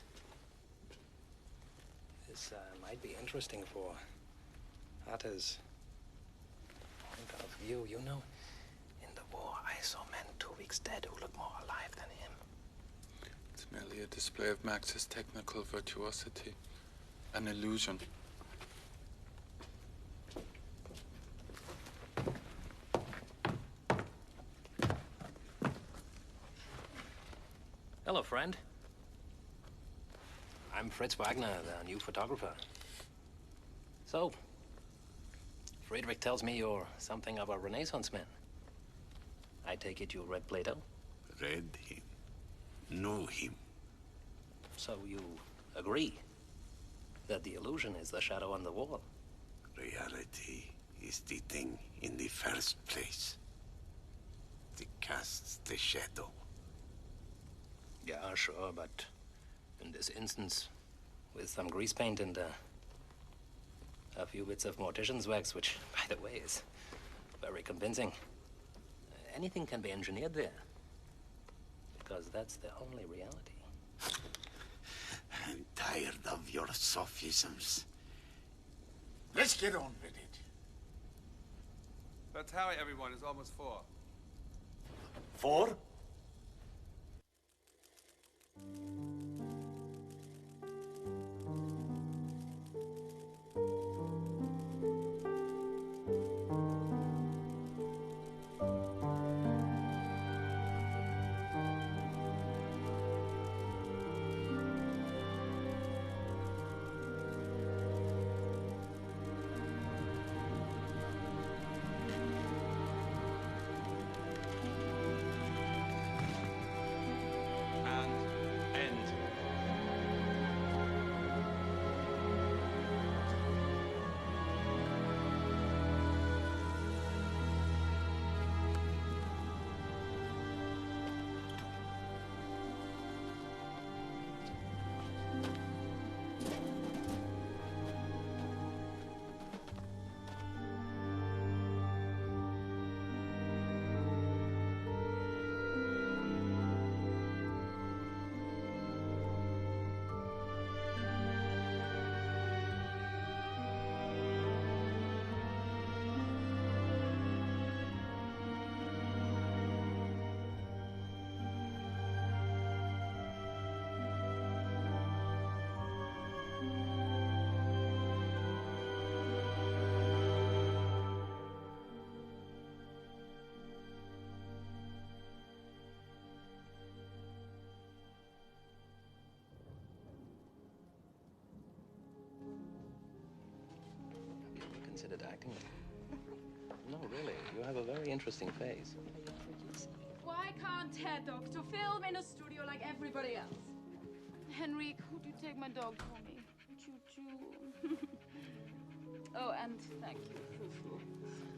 This might be interesting for Hatter's point of view. You know, in the war, I saw men 2 weeks dead who looked more alive than him. It's merely a display of Max's technical virtuosity. An illusion. Hello, friend. I'm Fritz Wagner, the new photographer. So, Friedrich tells me you're something of a Renaissance man. I take it you read Plato? Read him. Knew him. So you agree that the illusion is the shadow on the wall? Reality is the thing in the first place. It casts the shadow. Yeah, sure, but in this instance, with some grease paint and a few bits of mortician's wax, which, by the way, is very convincing. Anything can be engineered there, because that's the only reality. I'm tired of your sophisms. Let's get on with it. But hurry, everyone, it's almost 4. 4? Considered acting? No, really. You have a very interesting face. Why can't Herr Doctor film in a studio like everybody else? Henrik, would you take my dog for me? Choo-choo. Oh, and thank you, Foo-Foo.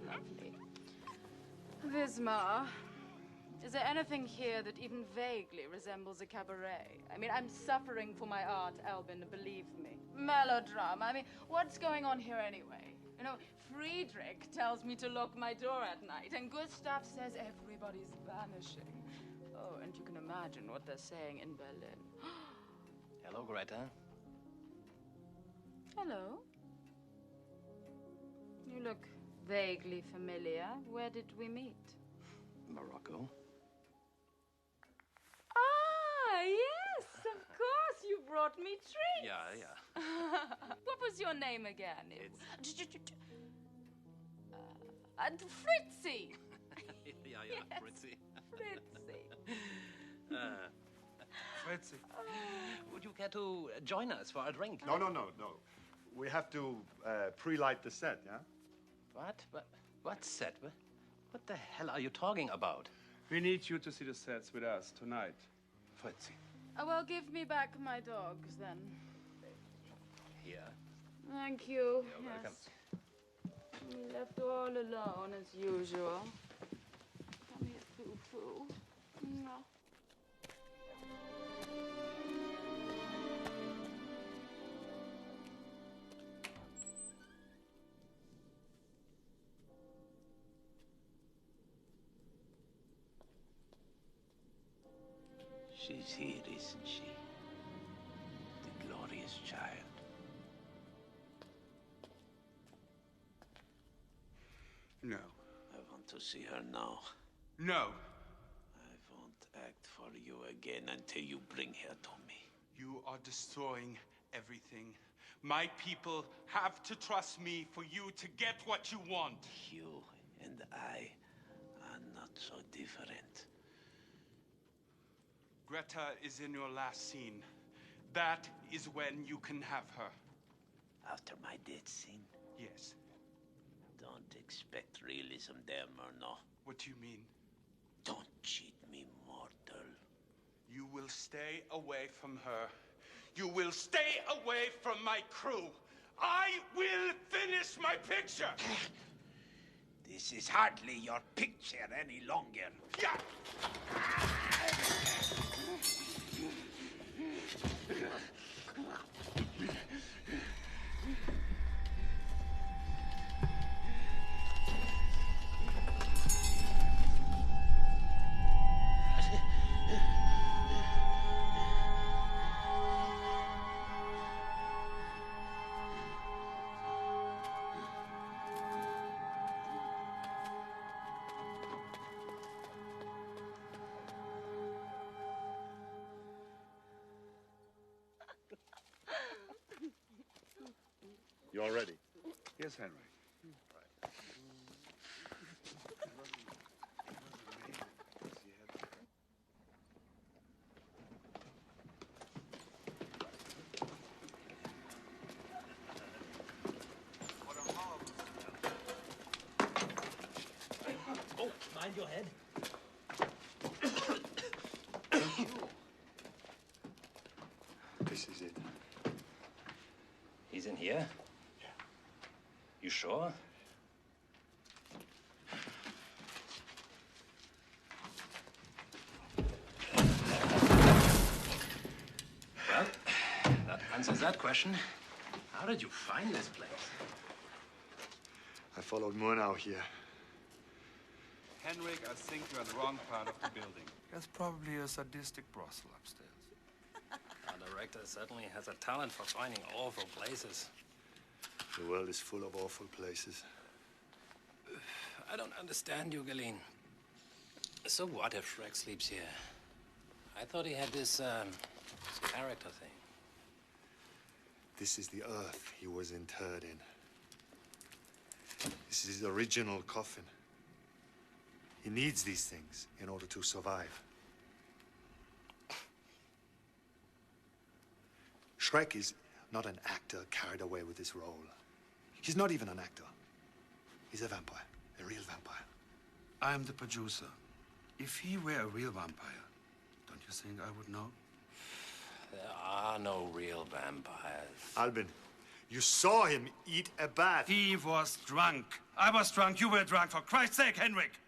Lovely. Wismar, is there anything here that even vaguely resembles a cabaret? I mean, I'm suffering for my art, Albin, believe me. Melodrama. I mean, what's going on here anyway? You know, Friedrich tells me to lock my door at night, and Gustav says everybody's vanishing. Oh, and you can imagine what they're saying in Berlin. Hello, Greta. Hello. You look vaguely familiar. Where did we meet? Morocco. Ah, yes, of course. You brought me treats. Yeah. What was your name again? Fritzy. yeah, Yes, Fritzy. Fritzy. Fritzy. Would you care to join us for a drink? No. We have to pre-light the set, yeah? What? What set? What the hell are you talking about? We need you to see the sets with us tonight. Fritzi. Oh, well, give me back my dogs, then. Here. Thank you. You're welcome. We left all alone, as usual. Come here, Foo-Foo. No. She's here, isn't she? The glorious child. No. I want to see her now. No. I won't act for you again until you bring her to me. You are destroying everything. My people have to trust me for you to get what you want. You and I are not so different. Greta is in your last scene. That is when you can have her. After my death scene? Yes. Don't expect realism there, Myrna. What do you mean? Don't cheat me, mortal. You will stay away from her. You will stay away from my crew. I will finish my picture. This is hardly your picture any longer. Yeah. You all ready? Yes, Henry. Oh, mind your head. This is it. He's in here? Yeah. You sure? Well, that answers that question. How did you find this place? I followed Murnau here. Henrik, I think you're in the wrong part of the building. There's probably a sadistic brothel upstairs. Our director certainly has a talent for finding awful places. The world is full of awful places. I don't understand you, Galeen. So what if Shrek sleeps here? I thought he had this character thing. This is the earth he was interred in. This is his original coffin. He needs these things in order to survive. Shrek is not an actor carried away with his role. He's not even an actor. He's a vampire, a real vampire. I'm the producer. If he were a real vampire, don't you think I would know? There are no real vampires. Albin, you saw him eat a bat. He was drunk. I was drunk, you were drunk. For Christ's sake, Henrik!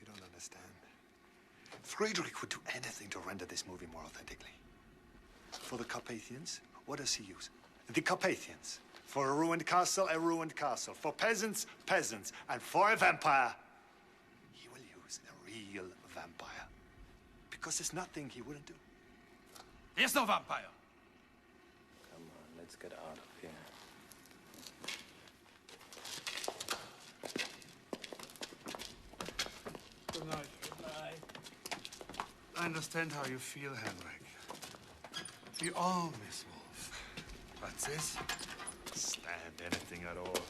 You don't understand. Friedrich would do anything to render this movie more authentically. For the Carpathians, what does he use? The Carpathians. For a ruined castle, a ruined castle. For peasants, peasants. And for a vampire, he will use a real vampire. Because there's nothing he wouldn't do. There's no vampire. Come on, let's get out of here. Good night. Good night. I understand how you feel, Henrik. We all miss Wolf. But this? Stand anything at all.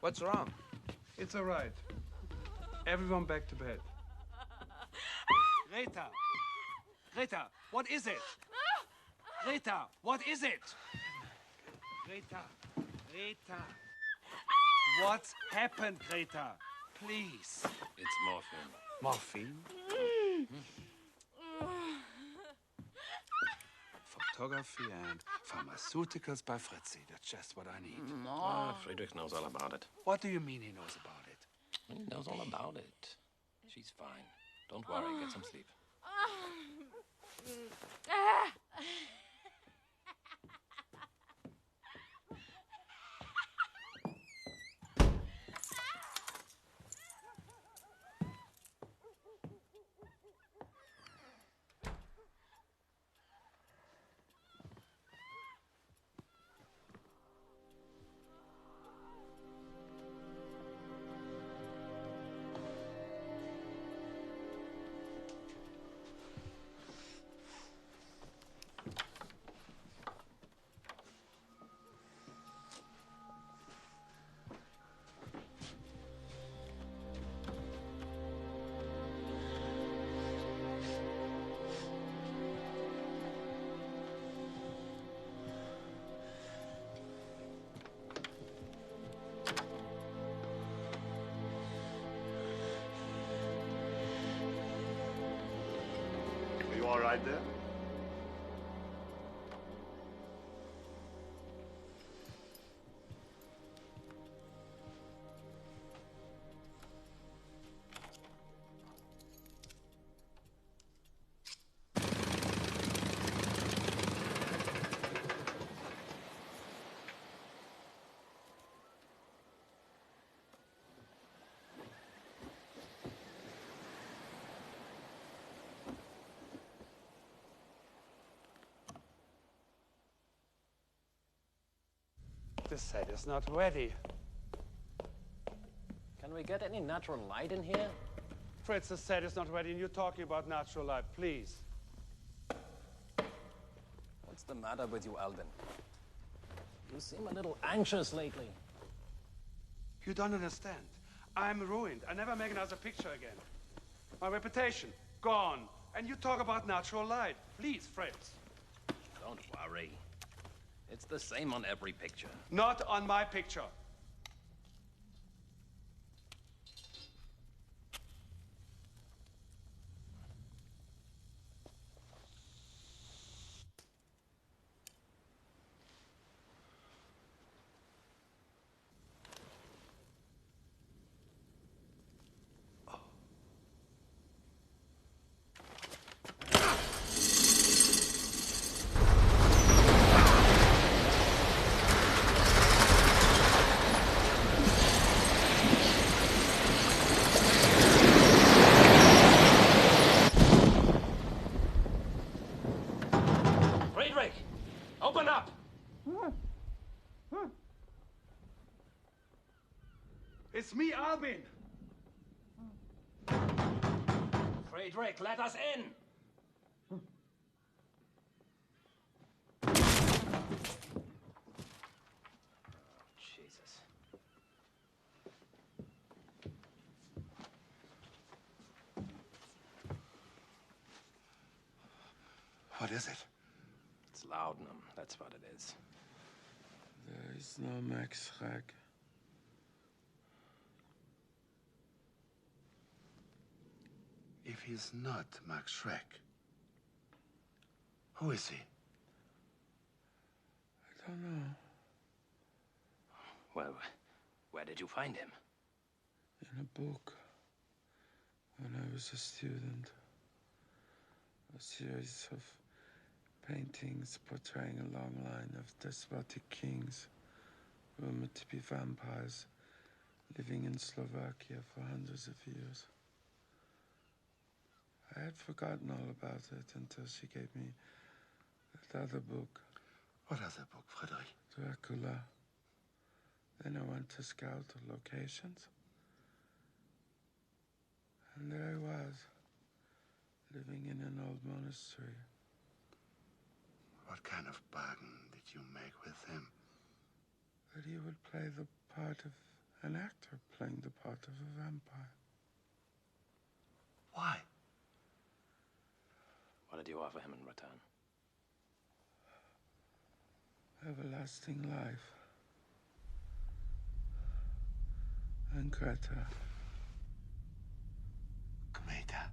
What's wrong? It's all right. Everyone back to bed. Greta! Greta, what is it? Greta, what is it? Greta, Greta. What's happened, Greta? Please. It's morphine. Morphine? Photography and pharmaceuticals by Fritzi. That's just what I need. Friedrich knows all about it. What do you mean he knows about it? He knows all about it. She's fine. Don't worry, get some sleep. Are you all right there? The set is not ready. Can we get any natural light in here? Fritz, the set is not ready, and you're talking about natural light. Please. What's the matter with you, Alvin? You seem a little anxious lately. You don't understand. I'm ruined. I never make another picture again. My reputation, gone. And you talk about natural light. Please, Fritz. Don't worry. It's the same on every picture. Not on my picture. It's me, Albin. Friedrich, let us in! Jesus. What is it? It's laudanum, that's what it is. There is no Max Schreck. If he's not Max Schreck, who is he? I don't know. Well, where did you find him? In a book. When I was a student. A series of paintings portraying a long line of despotic kings, rumored to be vampires, living in Slovakia for hundreds of years. I had forgotten all about it until she gave me that other book. What other book, Frederick? Dracula. Then I went to scout the locations. And there I was, living in an old monastery. What kind of bargain did you make with him? That he would play the part of an actor playing the part of a vampire. Why? What did you offer him in return? Everlasting life. And Greta. Greta?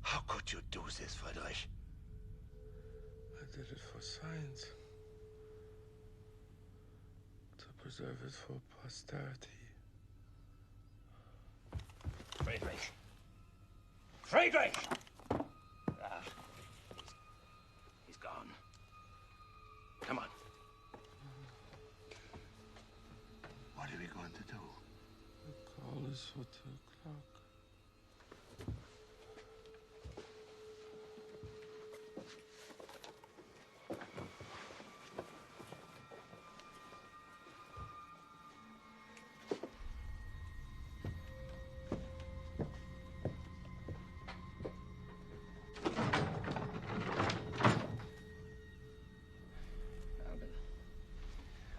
How could you do this, Friedrich? I did it for science. To preserve it for posterity. Friedrich! Friedrich! Ah. He's gone. Come on. What are we going to do? The call is for 2 o'clock.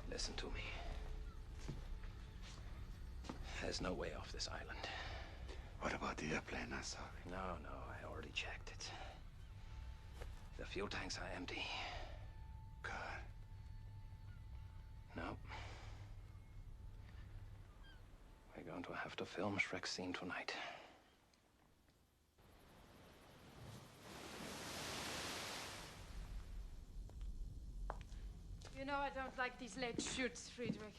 Listen to me. There's no way off this island. What about the airplane I saw? No, I already checked it. The fuel tanks are empty. God. No. We're going to have to film Shrek's scene tonight. You know I don't like these late shoots, Friedrich.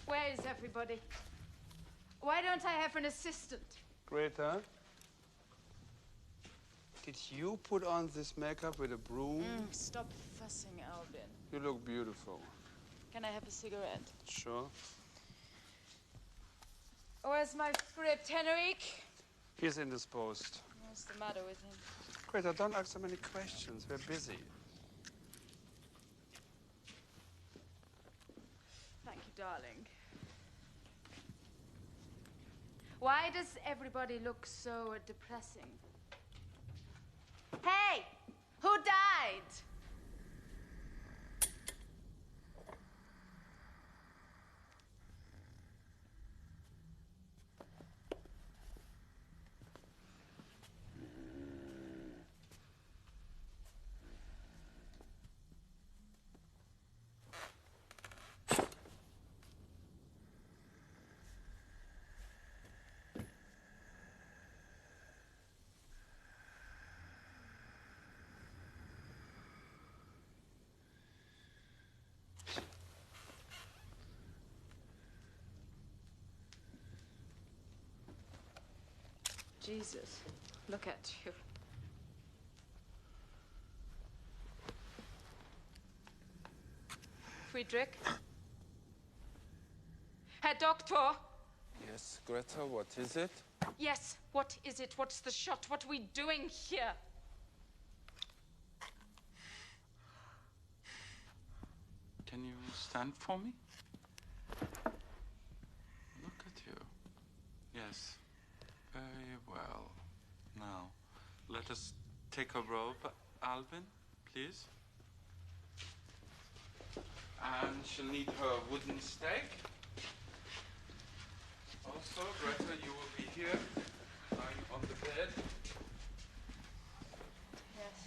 Where is everybody? Why don't I have an assistant? Greta? Did you put on this makeup with a broom? Stop fussing, Albin. You look beautiful. Can I have a cigarette? Sure. Where's my script, Henrik? He's indisposed. What's the matter with him? Greta, don't ask so many questions. We're busy. Thank you, darling. Why does everybody look so depressing? Hey! Who died? Jesus, look at you. Friedrich? Herr Doctor? Yes, Greta, what is it? Yes, what is it? What's the shot? What are we doing here? Can you stand for me? Look at you. Yes. Very well. Now, let us take a rope, Alvin, please. And she'll need her wooden stake. Also, Greta, you will be here, lying on the bed. Yes.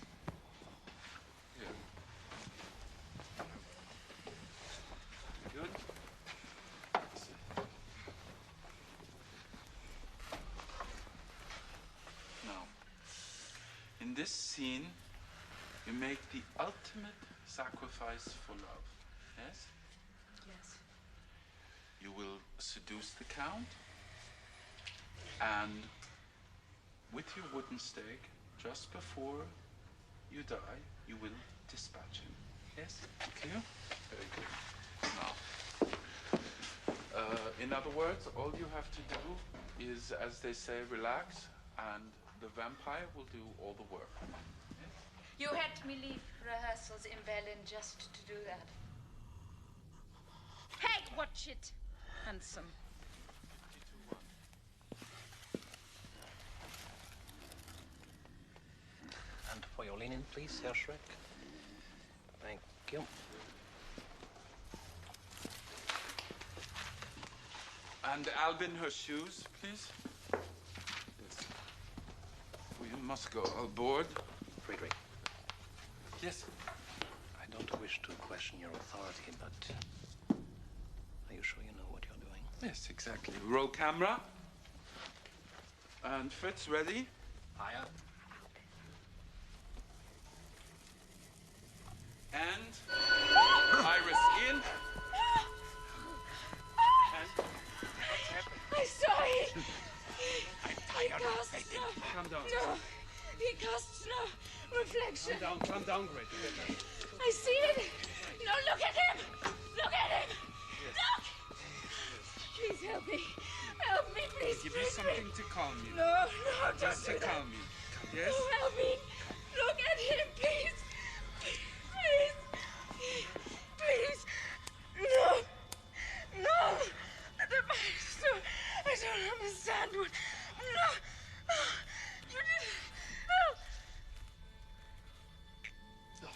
Here. Good. Now, in this scene, you make the ultimate sacrifice for love. Yes? Yes. You will seduce the Count, and with your wooden stake, just before you die, you will dispatch him. Yes? Clear? Very good. Now, in other words, all you have to do is, as they say, relax, and the vampire will do all the work. You had me leave rehearsals in Berlin just to do that. Hey, watch it! Handsome. And for your linen, please, Herr Shrek. Thank you. And Albin, her shoes, please. Yes. We must go aboard. Friedrich. Yes. I don't wish to question your authority, but are you sure you know what you're doing? Yes, exactly. Roll camera. And Fritz, ready? Fire. And Iris in. And what's happening? I saw him. I'm tired of waiting. Calm down. No, he casts no reflection. Calm down, Greg. I see it. No, look at him. Look at him. Look. Please help me. Help me, please. Give you something to calm you. No, Just don't to do that. calm you. Yes? No, help me. Look at him, please. Please. Please. No. No. I don't understand what. No. You didn't. No.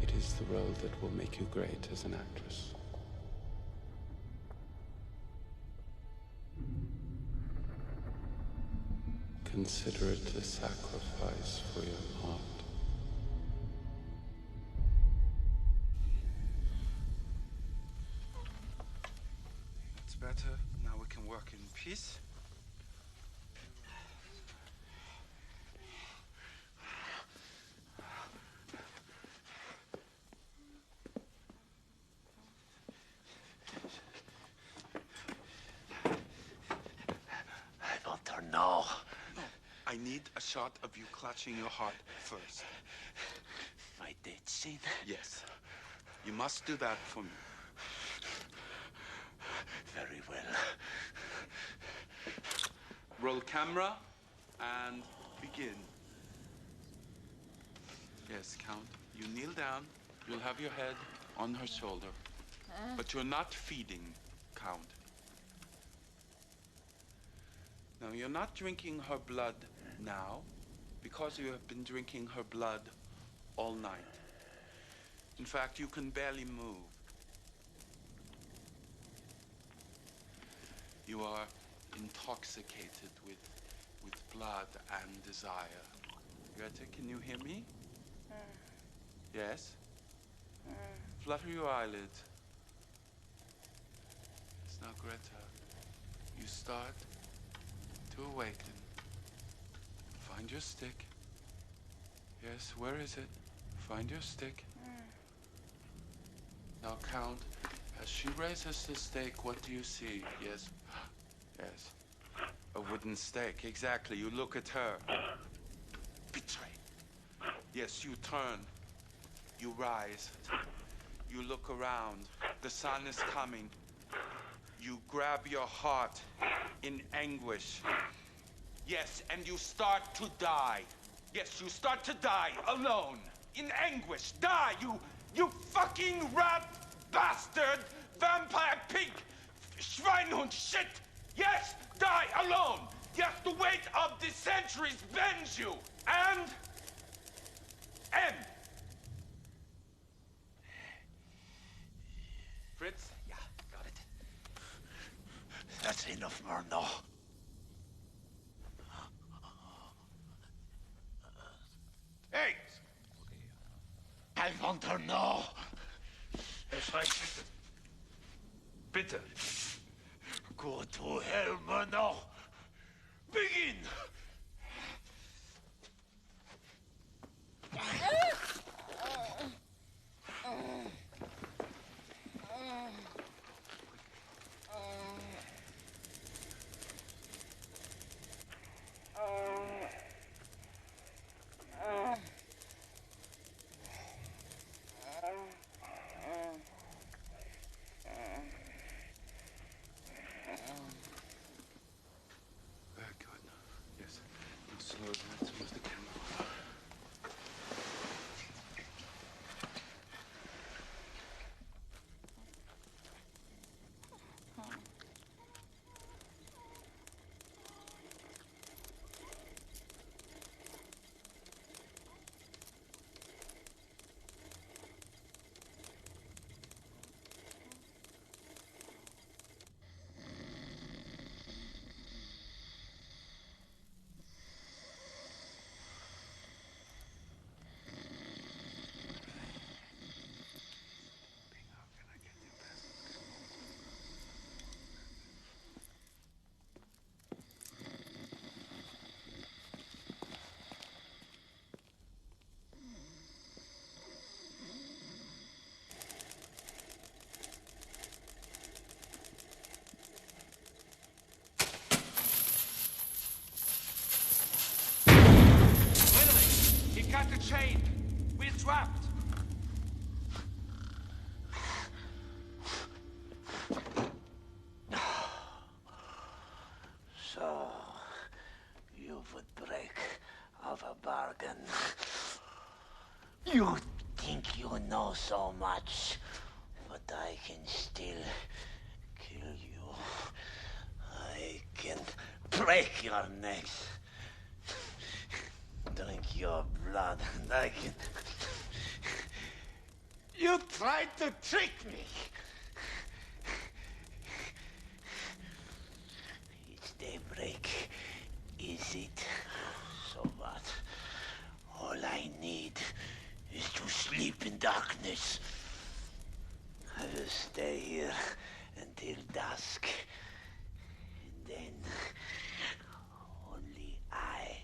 It is the role that will make you great as an actress. Consider it a sacrifice for your heart. That's better. Now we can work in peace. I want her now. No, I need a shot of you clutching your heart first. My dead scene? Yes. You must do that for me. Very well. Roll camera and begin. Yes, Count. You kneel down. You'll have your head on her shoulder. But you're not feeding, Count. Now, you're not drinking her blood now because you have been drinking her blood all night. In fact, you can barely move. You are intoxicated with blood and desire. Greta, can you hear me? Yes? Flutter your eyelids. Yes, now, Greta, you start to awaken. Find your stick. Yes, where is it? Find your stick. Now, Count, as she raises the stake, what do you see? Yes. Yes. A wooden stake, exactly. You look at her. Betray. Yes, you turn. You rise. You look around. The sun is coming. You grab your heart in anguish. Yes, and you start to die. Yes, you start to die alone. In anguish. Die, you fucking rat bastard! Vampire pig! Schweinhund shit! Yes, die alone! Yes, the weight of the centuries bends you! And... end! Fritz? Yeah, got it. That's enough, Murnau. Hey! I want her now. Herr Schreck. Bitte. Go to hell, Murnau. Begin! chained. We're trapped. So, you would break of a bargain. You think you know so much, but I can still kill you. I can break your necks, drink your blood, and I can... You tried to trick me! It's daybreak, is it? So what? All I need is to sleep in darkness. I will stay here until dusk. And then only I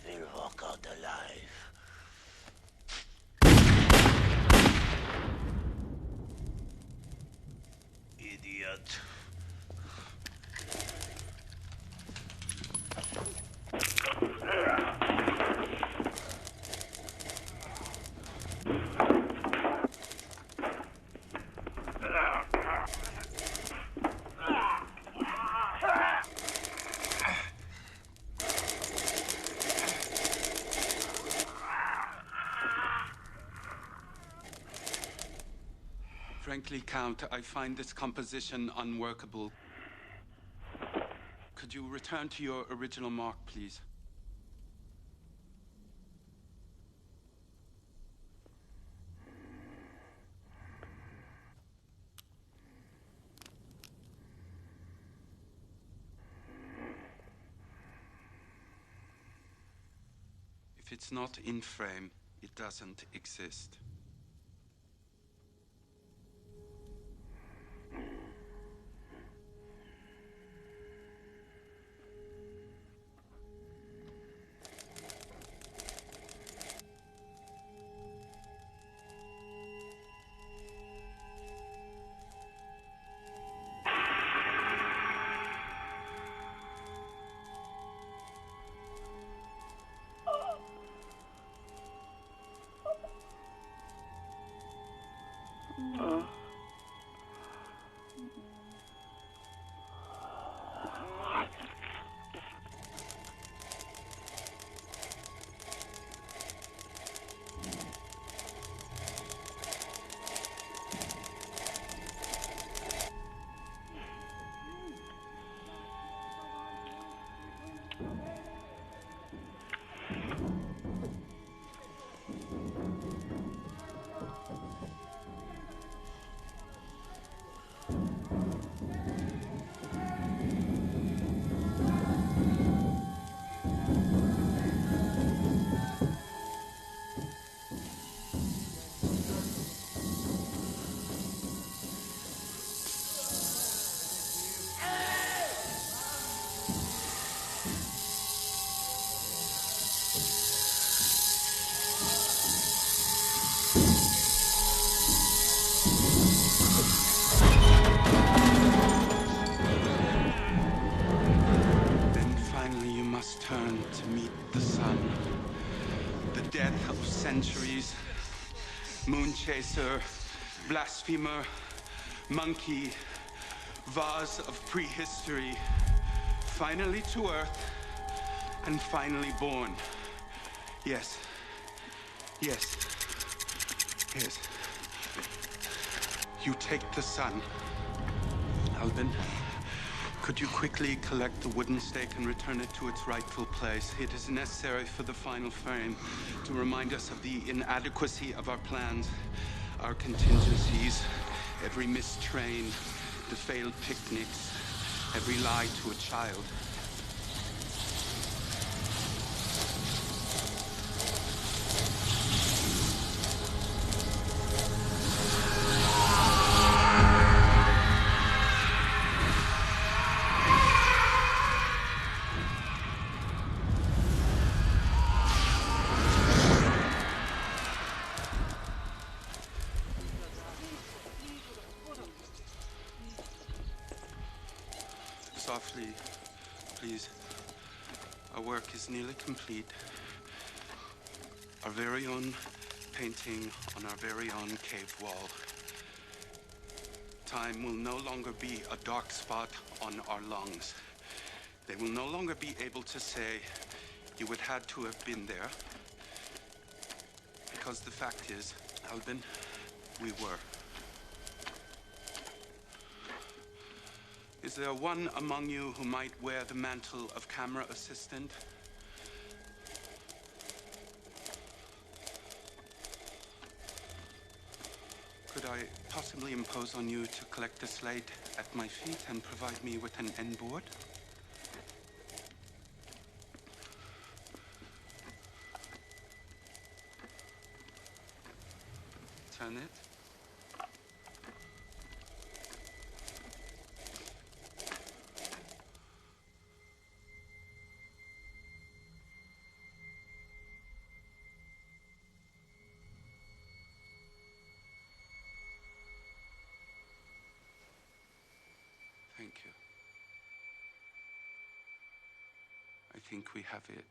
will walk out alive. Idiot. Frankly, Count, I find this composition unworkable. Could you return to your original mark, please? If it's not in frame, it doesn't exist. Turn to meet the sun. The death of centuries. Moon chaser, blasphemer, monkey, vase of prehistory. Finally to Earth, and finally born. Yes. Yes. Yes. You take the sun. Albin. Could you quickly collect the wooden stake and return it to its rightful place? It is necessary for the final frame to remind us of the inadequacy of our plans, our contingencies, every missed train, the failed picnics, every lie to a child. Softly, please. Our work is nearly complete. Our very own painting on our very own cave wall. Time will no longer be a dark spot on our lungs. They will no longer be able to say, you would had to have been there. Because the fact is, Albin, we were. Is there one among you who might wear the mantle of camera assistant? Could I possibly impose on you to collect the slate at my feet and provide me with an end board? Turn it. Thank you. I think we have it.